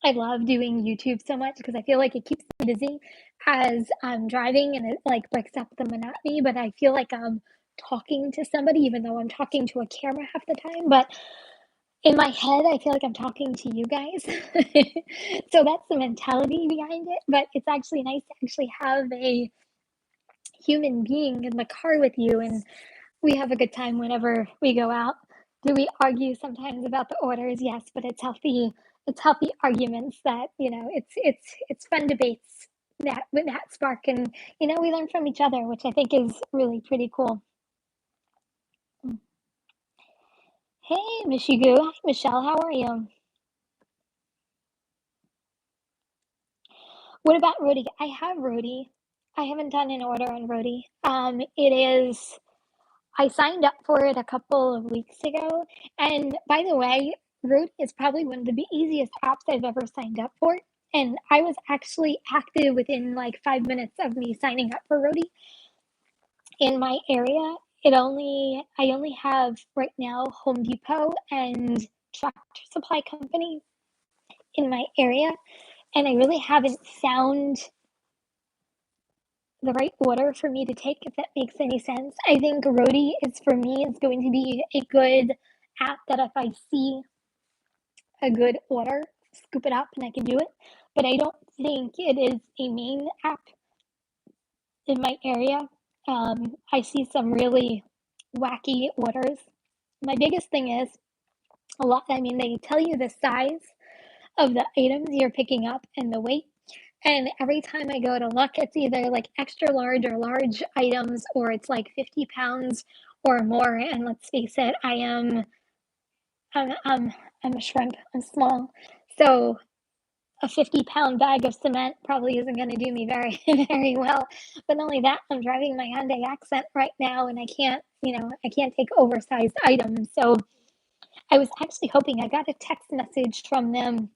I love doing YouTube so much because I feel like it keeps me busy as I'm driving and it like breaks up the monotony, but I feel like I'm talking to somebody even though I'm talking to a camera half the time. But in my head, I feel like I'm talking to you guys. So that's the mentality behind it. But it's actually nice to actually have a human being in the car with you, and we have a good time whenever we go out. Do we argue sometimes about the orders? Yes, but it's healthy. It's healthy arguments that it's fun debates that spark, and we learn from each other, which I think is really pretty cool. Hey, Mishigu. Hi, Michelle. How are you? What about Roadie? I have Roadie. I haven't done an order on Roadie. It is. I signed up for it a couple of weeks ago, and by the way, Roadie is probably one of the easiest apps I've ever signed up for. And I was actually active within like 5 minutes of me signing up for Roadie in my area. I only have right now Home Depot and Tractor Supply Company in my area, and I really haven't found the right order for me to take, if that makes any sense. I think Roadie is for me is going to be a good app that if I see a good order, scoop it up and I can do it. but I don't think it is a main app in my area. I see some really wacky orders. My biggest thing is I mean, they tell you the size of the items you're picking up and the weight. And every time I go to look, it's either like extra large or large items, or it's like 50 pounds or more. And let's face it, I'm, I'm, I'm a shrimp. I'm small. So a 50-pound bag of cement probably isn't going to do me very, very well. But not only that, I'm driving my Hyundai Accent right now, and I can't take oversized items. So I was actually hoping I got a text message from them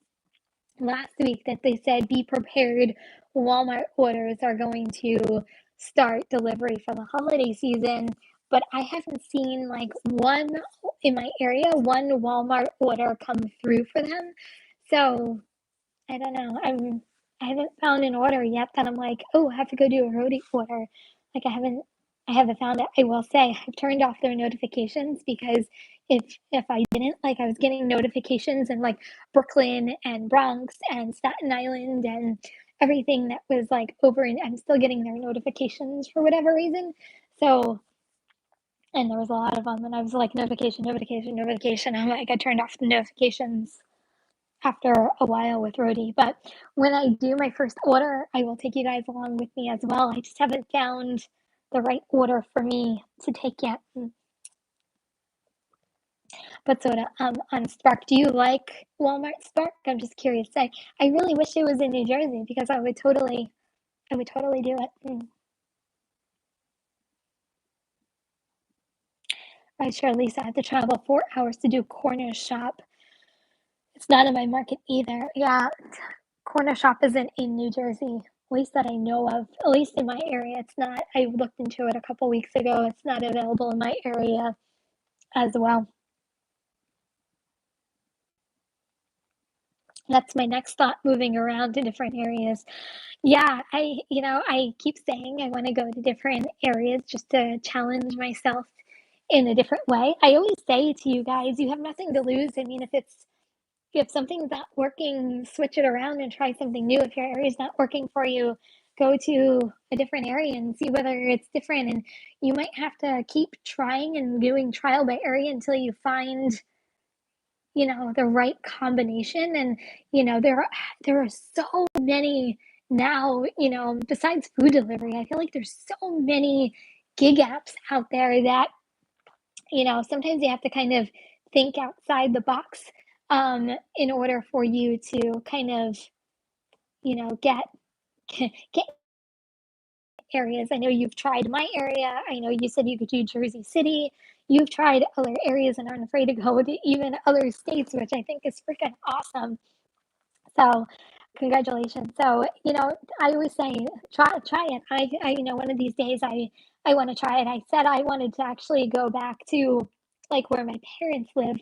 last week that they said be prepared. Walmart orders are going to start delivery for the holiday season, but I haven't seen like one in my area, one Walmart order come through for them. So I don't know. I haven't found an order yet that I'm like, oh, I have to go do a roadie order. Like I haven't found it. I will say I've turned off their notifications because if I didn't, like I was getting notifications in like Brooklyn and Bronx and Staten Island and everything that was like over, and I'm still getting their notifications for whatever reason. So and there was a lot of them, and I was like notification, notification, notification. I'm like I turned off the notifications after a while with Rody. But when I do my first order, I will take you guys along with me as well. I just haven't found the right order for me to take yet. But on Spark, do you like Walmart Spark? I'm just curious. I really wish it was in New Jersey because I would totally do it. I sure, Lisa, I had to travel 4 hours to do corner shop. It's not in my market either. Yeah, corner shop isn't in New Jersey, at least that I know of. At least in my area, it's not. I looked into it a couple weeks ago. It's not available in my area as well. That's my next thought, moving around to different areas. Yeah, I keep saying I want to go to different areas just to challenge myself in a different way. I always say to you guys, you have nothing to lose. I mean, if something's not working, switch it around and try something new. If your area is not working for you, go to a different area and see whether it's different. And you might have to keep trying and doing trial by area until you find, the right combination. And, there are so many now, besides food delivery, I feel like there's so many gig apps out there that sometimes you have to kind of think outside the box in order for you to kind of, get get areas. I know you've tried my area. I know you said you could do Jersey City. You've tried other areas and aren't afraid to go to even other states, which I think is freaking awesome. So, congratulations. So, I always say try it. One of these days I want to try it. I said I wanted to actually go back to like where my parents live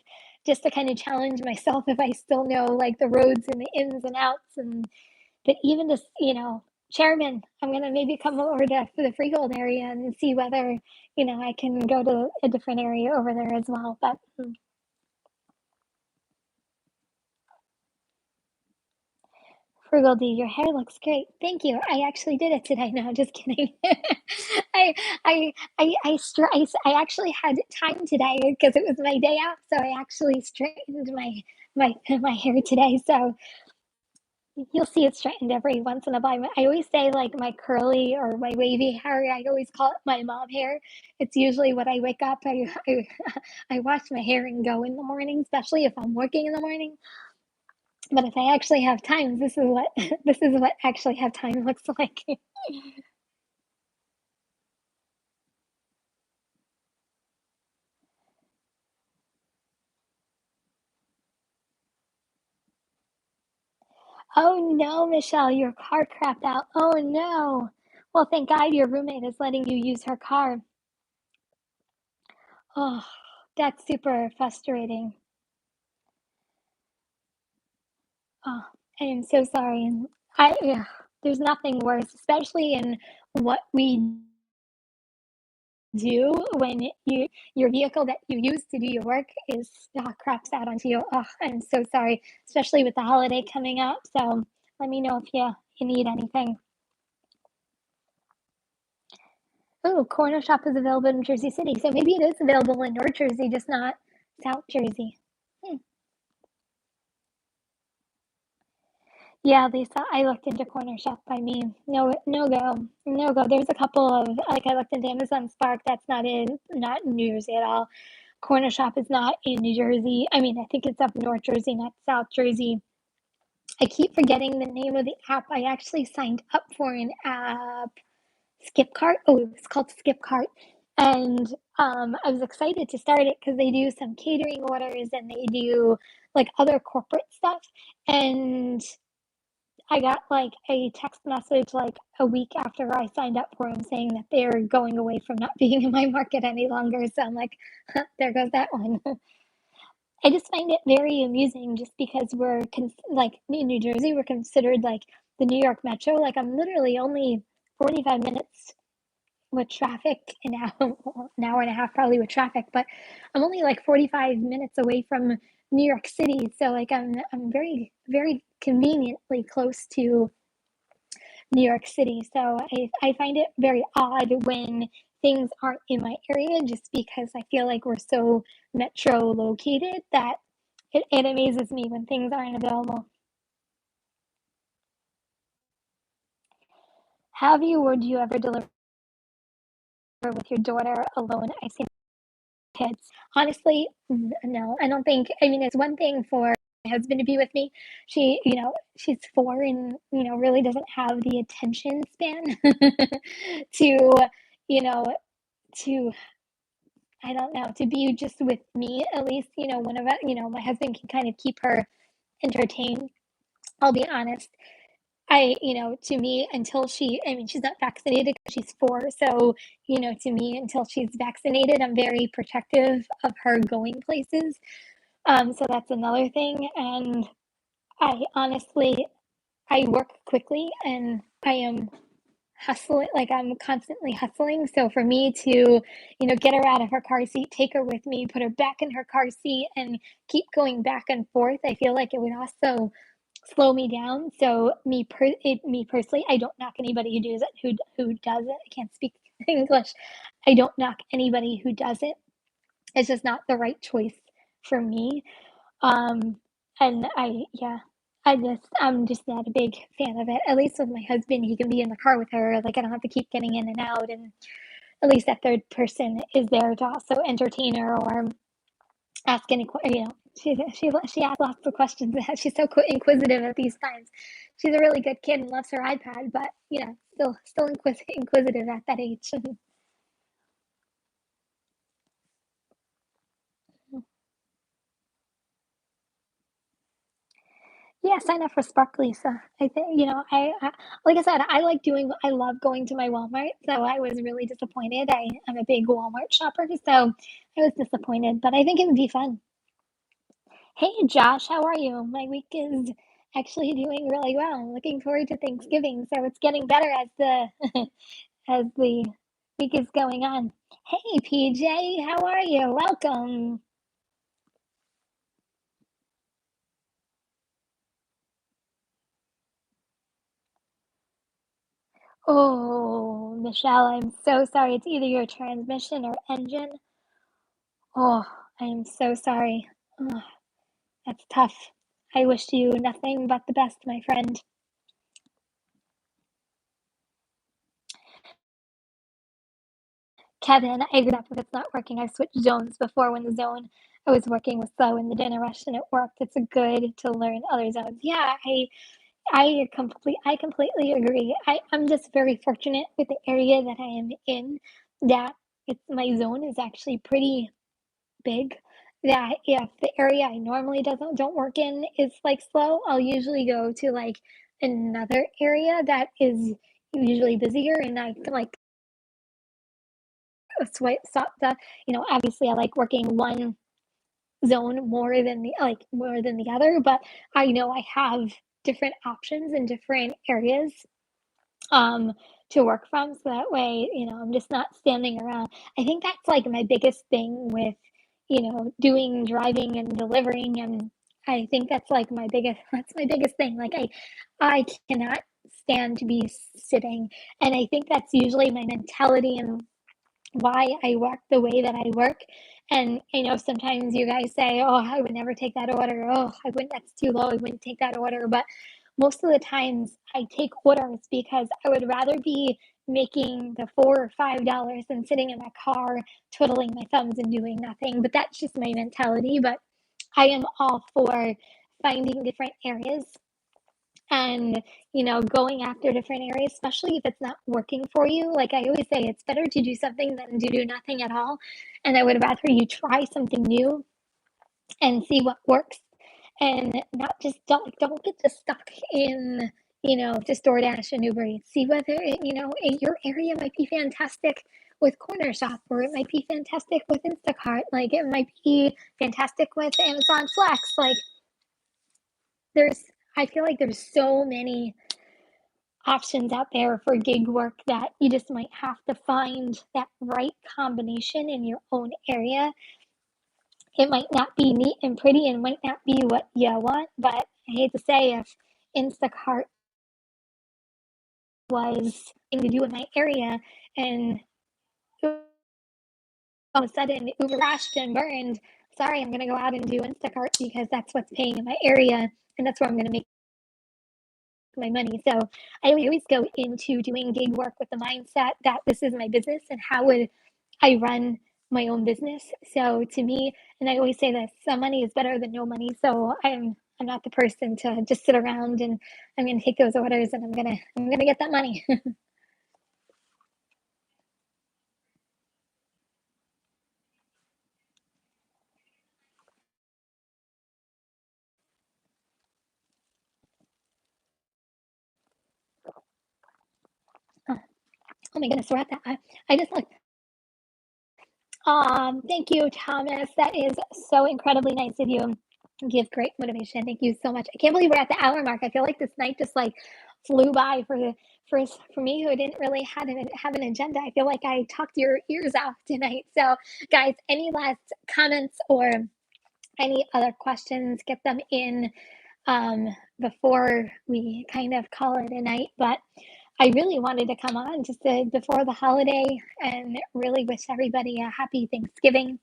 just to kind of challenge myself if I still know like the roads and the ins and outs. And but even just, Chairman, I'm going to maybe come over to the Freehold area and see whether, I can go to a different area over there as well. But Frugal D, your hair looks great. Thank you. I actually did it today. No, I'm just kidding. I, I actually had time today because it was my day off. So I actually straightened my hair today. So you'll see it straightened every once in a while. I always say like my curly or my wavy hair. I always call it my mom hair. It's usually when I wake up. I wash my hair and go in the morning, especially if I'm working in the morning. But if I actually have time, this is what this is what actually have time looks like. Oh no, Michelle, your car crapped out. Oh no. Well, thank God your roommate is letting you use her car. Oh, that's super frustrating. Oh, I am so sorry. And there's nothing worse, especially in what we do when your vehicle that you use to do your work is craps out onto you. Oh, I'm so sorry, especially with the holiday coming up. So Let me know if you need anything. Oh, corner shop is available in Jersey City, so maybe it is available in North Jersey, just not South Jersey. Hmm. Yeah, Lisa, I looked into corner shop by me. No, no go, no go. There's a couple of like I looked into Amazon Spark. That's not in New Jersey at all. Corner shop is not in New Jersey. I mean, I think it's up North Jersey, not South Jersey. I keep forgetting the name of the app. I actually signed up for an app, Skipcart. Oh, it was called Skipcart. And I was excited to start it because they do some catering orders and they do like other corporate stuff. And I got like a text message like a week after I signed up for them saying that they're going away from not being in my market any longer. So I'm like, there goes that one. I just find it very amusing just because like in New Jersey, we're considered like the New York Metro. Like I'm literally only 45 minutes with traffic, an hour and a half probably with traffic, but I'm only like 45 minutes away from New York City. So like I'm very, very conveniently close to New York City. So I find it very odd when things aren't in my area just because I feel like we're so metro located that it amazes me when things aren't available. Have you or do you ever deliver with your daughter alone? I see kids. Honestly, no, I don't think. I mean, it's one thing for my husband to be with me. She's 4 and, really doesn't have the attention span to, you know, to I don't know, to be just with me at least, one of us, my husband can kind of keep her entertained. I'll be honest. To me, I mean, she's not vaccinated because she's 4. So, to me, until she's vaccinated, I'm very protective of her going places. So that's another thing. And I honestly, I work quickly and I am hustling, like I'm constantly hustling. So for me to, get her out of her car seat, take her with me, put her back in her car seat, and keep going back and forth, I feel like it would also slow me down. So me personally, I don't knock anybody who does it. I can't speak English. I don't knock anybody who does it. It's just not the right choice for me. Um, and yeah, I'm just not a big fan of it. At least with my husband, he can be in the car with her. Like I don't have to keep getting in and out, and at least that third person is there to also entertain her or ask any, she asks lots of questions. She's so inquisitive at these times. She's a really good kid and loves her iPad, but still inquisitive at that age. Yeah, sign up for Sparkly. So I think, like I said, I love going to my Walmart. So I was really disappointed. I'm a big Walmart shopper, so I was disappointed, but I think it would be fun. Hey, Josh, how are you? My week is actually doing really well. I'm looking forward to Thanksgiving, so it's getting better as the as the week is going on. Hey, PJ, how are you? Welcome. Oh, Michelle, I'm so sorry. It's either your transmission or engine. Oh, I am so sorry. Oh, that's tough. I wish you nothing but the best, my friend. Kevin, I agree that if it's not working, I've switched zones before when the zone I was working was slow and the dinner rush and it worked. It's a good to learn other zones. Yeah, I completely agree. I'm just very fortunate with the area that I am in that it's my zone is actually pretty big, that if the area I normally don't work in is like slow, I'll usually go to like another area that is usually busier and I can like swipe stop the obviously I like working one zone more than the other, but I know I have different options in different areas um to work from, so that way I'm just not standing around. I think that's like my biggest thing with doing driving and delivering and I think that's like that's my biggest thing. Like I cannot stand to be sitting. And I think that's usually my mentality and why I work the way that I work. And I know sometimes you guys say, "Oh, I would never take that order. Oh, I wouldn't. That's too low. I wouldn't take that order." But most of the times, I take orders because I would rather be making the $4 or $5 than sitting in my car twiddling my thumbs and doing nothing. But that's just my mentality. But I am all for finding different areas and going after different areas, especially if it's not working for you. Like I always say, it's better to do something than to do nothing at all. And I would rather you try something new and see what works, and not just don't get just stuck in just Doordash and Ubereats. See whether your area might be fantastic with Corner Shop, or it might be fantastic with Instacart, like it might be fantastic with Amazon Flex. Like there's I feel like there's so many options out there for gig work that you just might have to find that right combination in your own area. It might not be neat and pretty and might not be what you want, but I hate to say, if Instacart was thing to do in my area and all of a sudden Uber crashed and burned, sorry, I'm going to go out and do Instacart because that's what's paying in my area and that's where I'm going to make my money. So I always go into doing gig work with the mindset that this is my business and how would I run my own business. So to me, and I always say this, some money is better than no money. So I'm not the person to just sit around, and I'm going to take those orders and I'm gonna get that money. Oh, oh my goodness, we're at that. I just like thank you, Thomas. That is so incredibly nice of you. Give great motivation. Thank you so much. I can't believe we're at the hour mark. I feel like this night just like flew by for me who didn't really have an agenda. I feel like I talked your ears off tonight. So, guys, any last comments or any other questions? Get them in before we kind of call it a night. But I really wanted to come on just before the holiday and really wish everybody a happy Thanksgiving.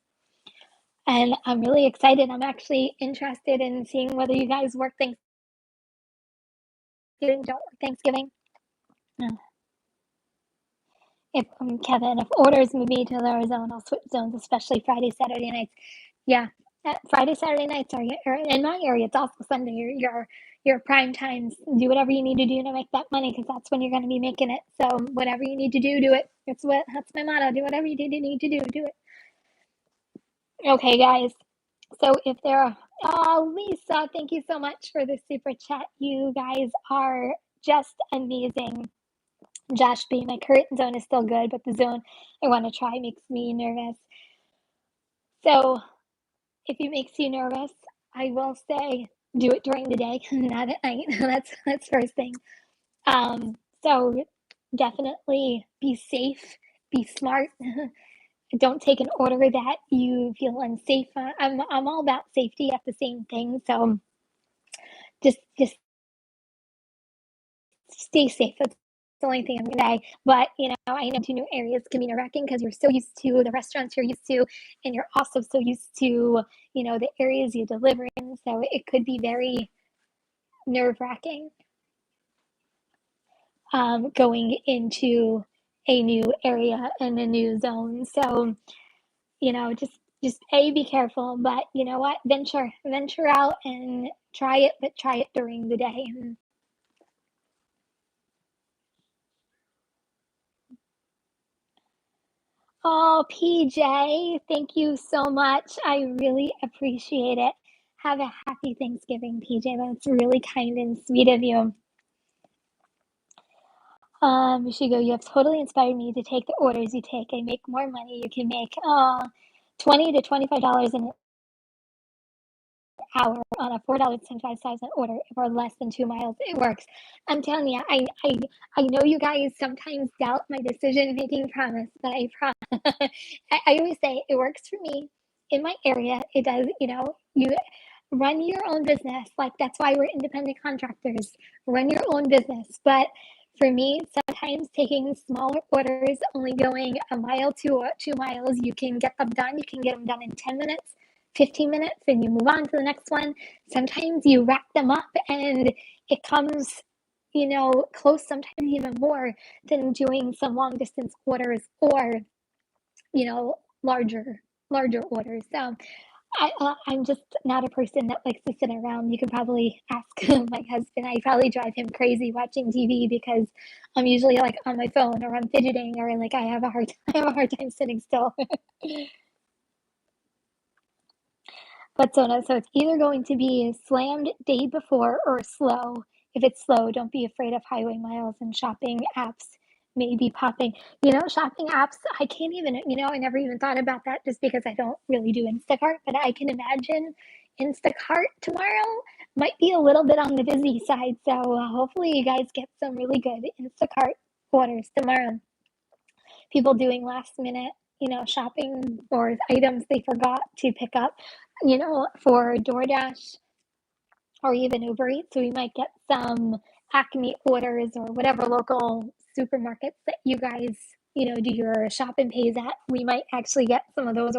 And I'm really excited. I'm actually interested in seeing whether you guys work Thanksgiving, don't work Thanksgiving. No. If Kevin, if orders move me to their zone, I'll switch zones, especially Friday, Saturday nights. Yeah, Friday, Saturday nights are in my area. It's also Sunday. Your prime times. Do whatever you need to do to make that money, because that's when you're going to be making it. So whatever you need to do it. That's my motto. Do whatever you need to do it. Okay, guys. So if there are, oh, Lisa, thank you so much for the super chat. You guys are just amazing. Josh B, my current zone is still good, but the zone I want to try makes me nervous. So if it makes you nervous, I will say do it during the day, not at night. That's first thing. So definitely be safe, be smart. Don't take an order that you feel unsafe. I'm all about safety at the same thing. So just stay safe. That's the only thing I'm gonna say. But I know to new areas can be nerve wracking because you're so used to the restaurants you're used to, and you're also so used to the areas you deliver in. So it could be very nerve wracking going into a new area and a new zone. So just be careful. But you know what? Venture out and try it, but try it during the day. Oh, PJ, thank you so much. I really appreciate it. Have a happy Thanksgiving, PJ. That's really kind and sweet of you. Shigo, you have totally inspired me to take the orders you take. I make more money. You can make $20 to $25 an hour on a $4.75 size order for less than 2 miles. It works. I'm telling you, I know you guys sometimes doubt my decision making promise, but I promise. I always say it works for me in my area. It does. You run your own business. Like that's why we're independent contractors. Run your own business. But for me, sometimes taking smaller orders, only going a mile to 2 miles, you can get them done. You can get them done in 10 minutes, 15 minutes, and you move on to the next one. Sometimes you rack them up and it comes, close, sometimes even more than doing some long distance orders or, larger orders. So I'm just not a person that likes to sit around. You could probably ask my husband. I probably drive him crazy watching TV because I'm usually like on my phone or I'm fidgeting or like I have a hard I have a hard time sitting still. But so it's either going to be slammed day before or slow. If it's slow, don't be afraid of highway miles and shopping apps maybe popping. Shopping apps, I can't even, I never even thought about that just because I don't really do Instacart, but I can imagine Instacart tomorrow might be a little bit on the busy side. So hopefully you guys get some really good Instacart orders tomorrow. People doing last minute, shopping or items they forgot to pick up, for Doordash or even Ubereats. So we might get some Acme orders or whatever local supermarkets that you guys, do your shop and pays at. We might actually get some of those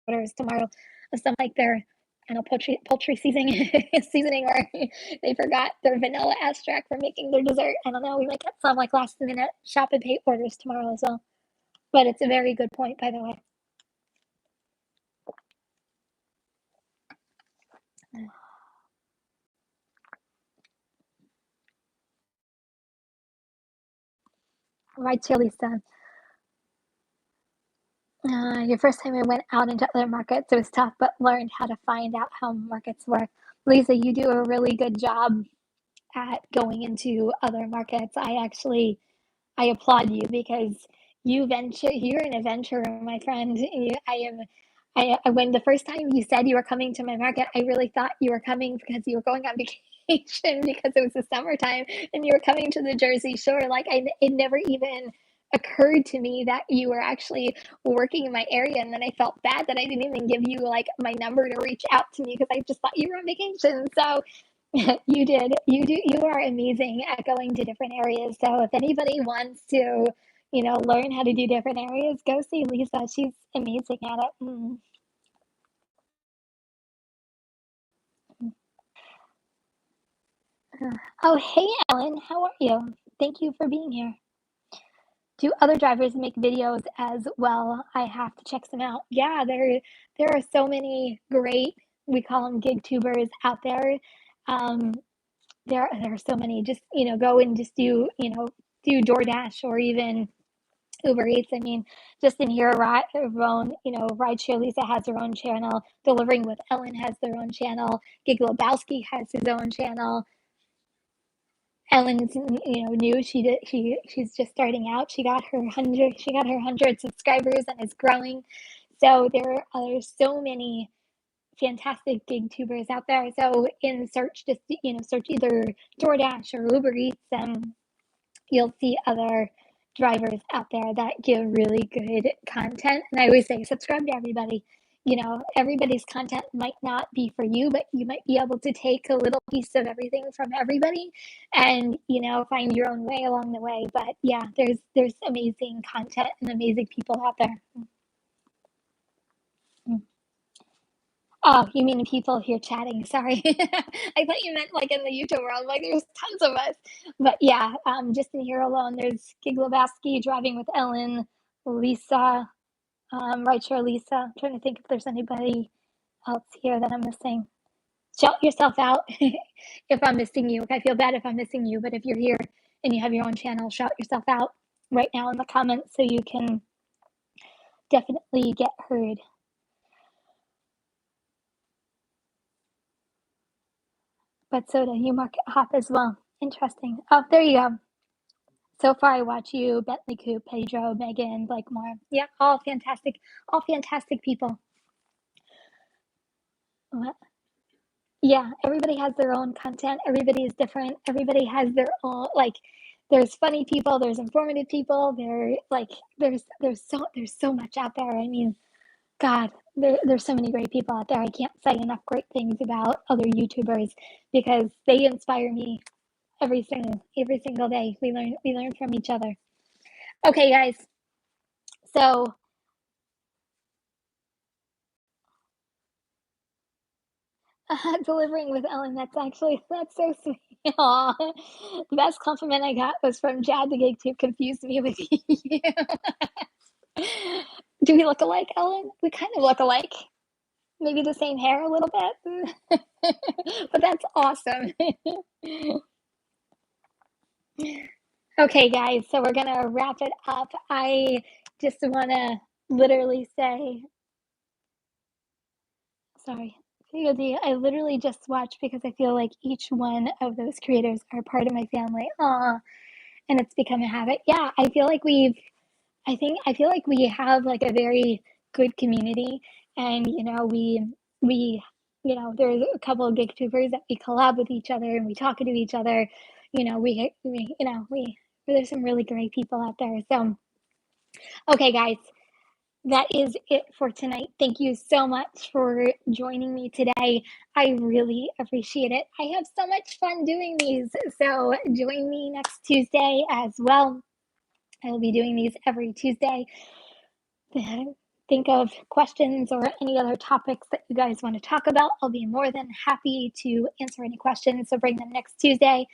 orders tomorrow of some like their poultry seasoning seasoning or they forgot their vanilla extract for making their dessert. I don't know. We might get some like last minute shop and pay orders tomorrow as well. But it's a very good point, by the way. Right, Lisa. Your first time I went out into other markets, it was tough, but learned how to find out how markets work. Lisa, you do a really good job at going into other markets. I applaud you because you're an adventurer, my friend. When the first time you said you were coming to my market, I really thought you were coming because you were going on vacation because it was the summertime and you were coming to the Jersey Shore. It never even occurred to me that you were actually working in my area. And then I felt bad that I didn't even give you like my number to reach out to me because I just thought you were on vacation. So you are amazing at going to different areas. So if anybody wants to, learn how to do different areas, go see Lisa. She's amazing at it. Oh, hey, Ellen, how are you? Thank you for being here. Do other drivers make videos as well? I have to check some out. Yeah, there are so many great, we call them gig tubers out there. Um, there are so many. Just go and just do DoorDash or even Uber Eats. I mean, just in here, her own, Rideshare Lisa has her own channel. Delivering with Ellen has their own channel. Gig Lebowski has his own channel. Ellen's, new. She's just starting out. She got her 100 subscribers and is growing. So there's so many fantastic gig tubers out there. So in search, just search either DoorDash or Uber Eats, you'll see other drivers out there that give really good content. And I always say, subscribe to everybody. Everybody's content might not be for you, but you might be able to take a little piece of everything from everybody and, find your own way along the way. But yeah, there's amazing content and amazing people out there. Oh, you mean people here chatting? Sorry. I thought you meant like in the YouTube world. Like there's tons of us. But yeah, just in here alone, there's Gig Lebowski, Driving with Ellen, Lisa, Rideshare Lisa. I'm trying to think if there's anybody else here that I'm missing. Shout yourself out if I'm missing you. I feel bad if I'm missing you, but if you're here and you have your own channel, shout yourself out right now in the comments so you can definitely get heard. But Soda, you market hop as well. Interesting. Oh, there you go. So far, I watch you, Bentley Coop, Pedro, Megan, Blakemore. Yeah, all fantastic people. What? Yeah, everybody has their own content. Everybody is different. Everybody has their own like. There's funny people. There's informative people. There's so much out there. I mean, God, there's so many great people out there. I can't say enough great things about other YouTubers because they inspire me every single day. We learn from each other. Okay, guys. So delivering with Ellen, that's so sweet. Aw. The best compliment I got was from Jad the Gig Tube confused me with you. Do we look alike, Ellen? We kind of look alike. Maybe the same hair a little bit. But that's awesome. Okay, guys, so we're gonna wrap it up. I just wanna literally say, sorry, POD, I literally just watched because I feel like each one of those creators are part of my family. Aw, and it's become a habit. Yeah, I feel like we have like a very good community, and we there's a couple of gig tubers that we collab with each other and we talk to each other. We there's some really great people out there. So okay, guys, that is it for tonight. Thank you so much for joining me today. I really appreciate it. I have so much fun doing these. So join me next Tuesday as well. I will be doing these every Tuesday. Think of questions or any other topics that you guys want to talk about. I'll be more than happy to answer any questions. So bring them next Tuesday.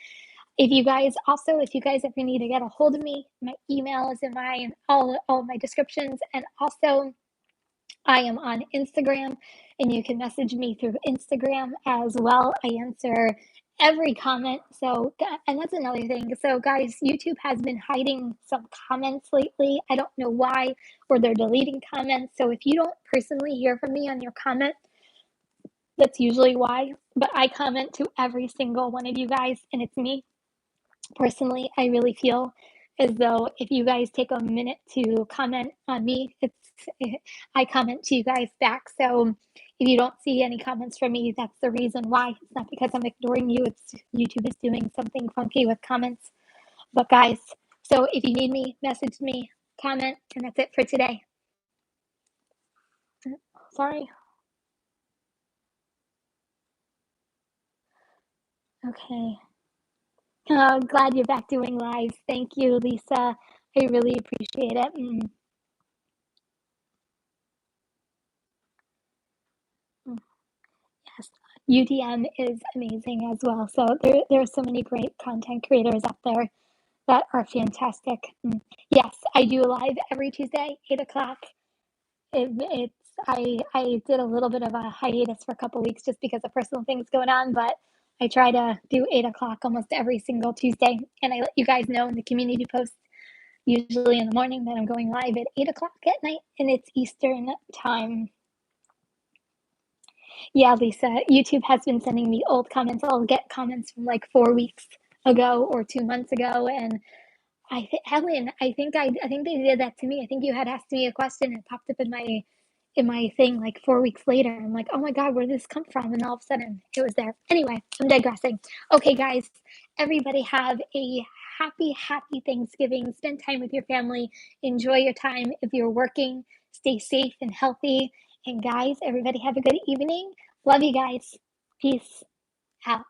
If you guys ever need to get a hold of me, my email is in all of my descriptions. And also, I am on Instagram, and you can message me through Instagram as well. I answer every comment. And that's another thing. So, guys, YouTube has been hiding some comments lately. I don't know why, or they're deleting comments. So, if you don't personally hear from me on your comment, that's usually why. But I comment to every single one of you guys, and it's me. Personally, I really feel as though if you guys take a minute to comment on me, I comment to you guys back. So if you don't see any comments from me, that's the reason why. It's not because I'm ignoring you. It's YouTube is doing something funky with comments. But guys, so if you need me, message me, comment, and that's it for today. Sorry. Okay. Glad you're back doing lives. Thank you, Lisa. I really appreciate it. Yes, UDM is amazing as well. So there are so many great content creators out there that are fantastic. Yes, I do live every Tuesday, 8 o'clock. It's I did a little bit of a hiatus for a couple weeks just because of personal things going on, but I try to do 8 o'clock almost every single Tuesday, and I let you guys know in the community post usually in the morning that I'm going live at 8 o'clock at night, and it's Eastern time. Yeah, Lisa, YouTube has been sending me old comments. I'll get comments from like 4 weeks ago or 2 months ago, and Helen, I think they did that to me. I think you had asked me a question and it popped up in my thing like 4 weeks later. I'm like, oh my God, where did this come from? And all of a sudden it was there. Anyway, I'm digressing. Okay, guys, everybody have a happy Thanksgiving. Spend time with your family. Enjoy your time. If you're working, stay safe and healthy. And guys, everybody have a good evening. Love you guys. Peace out.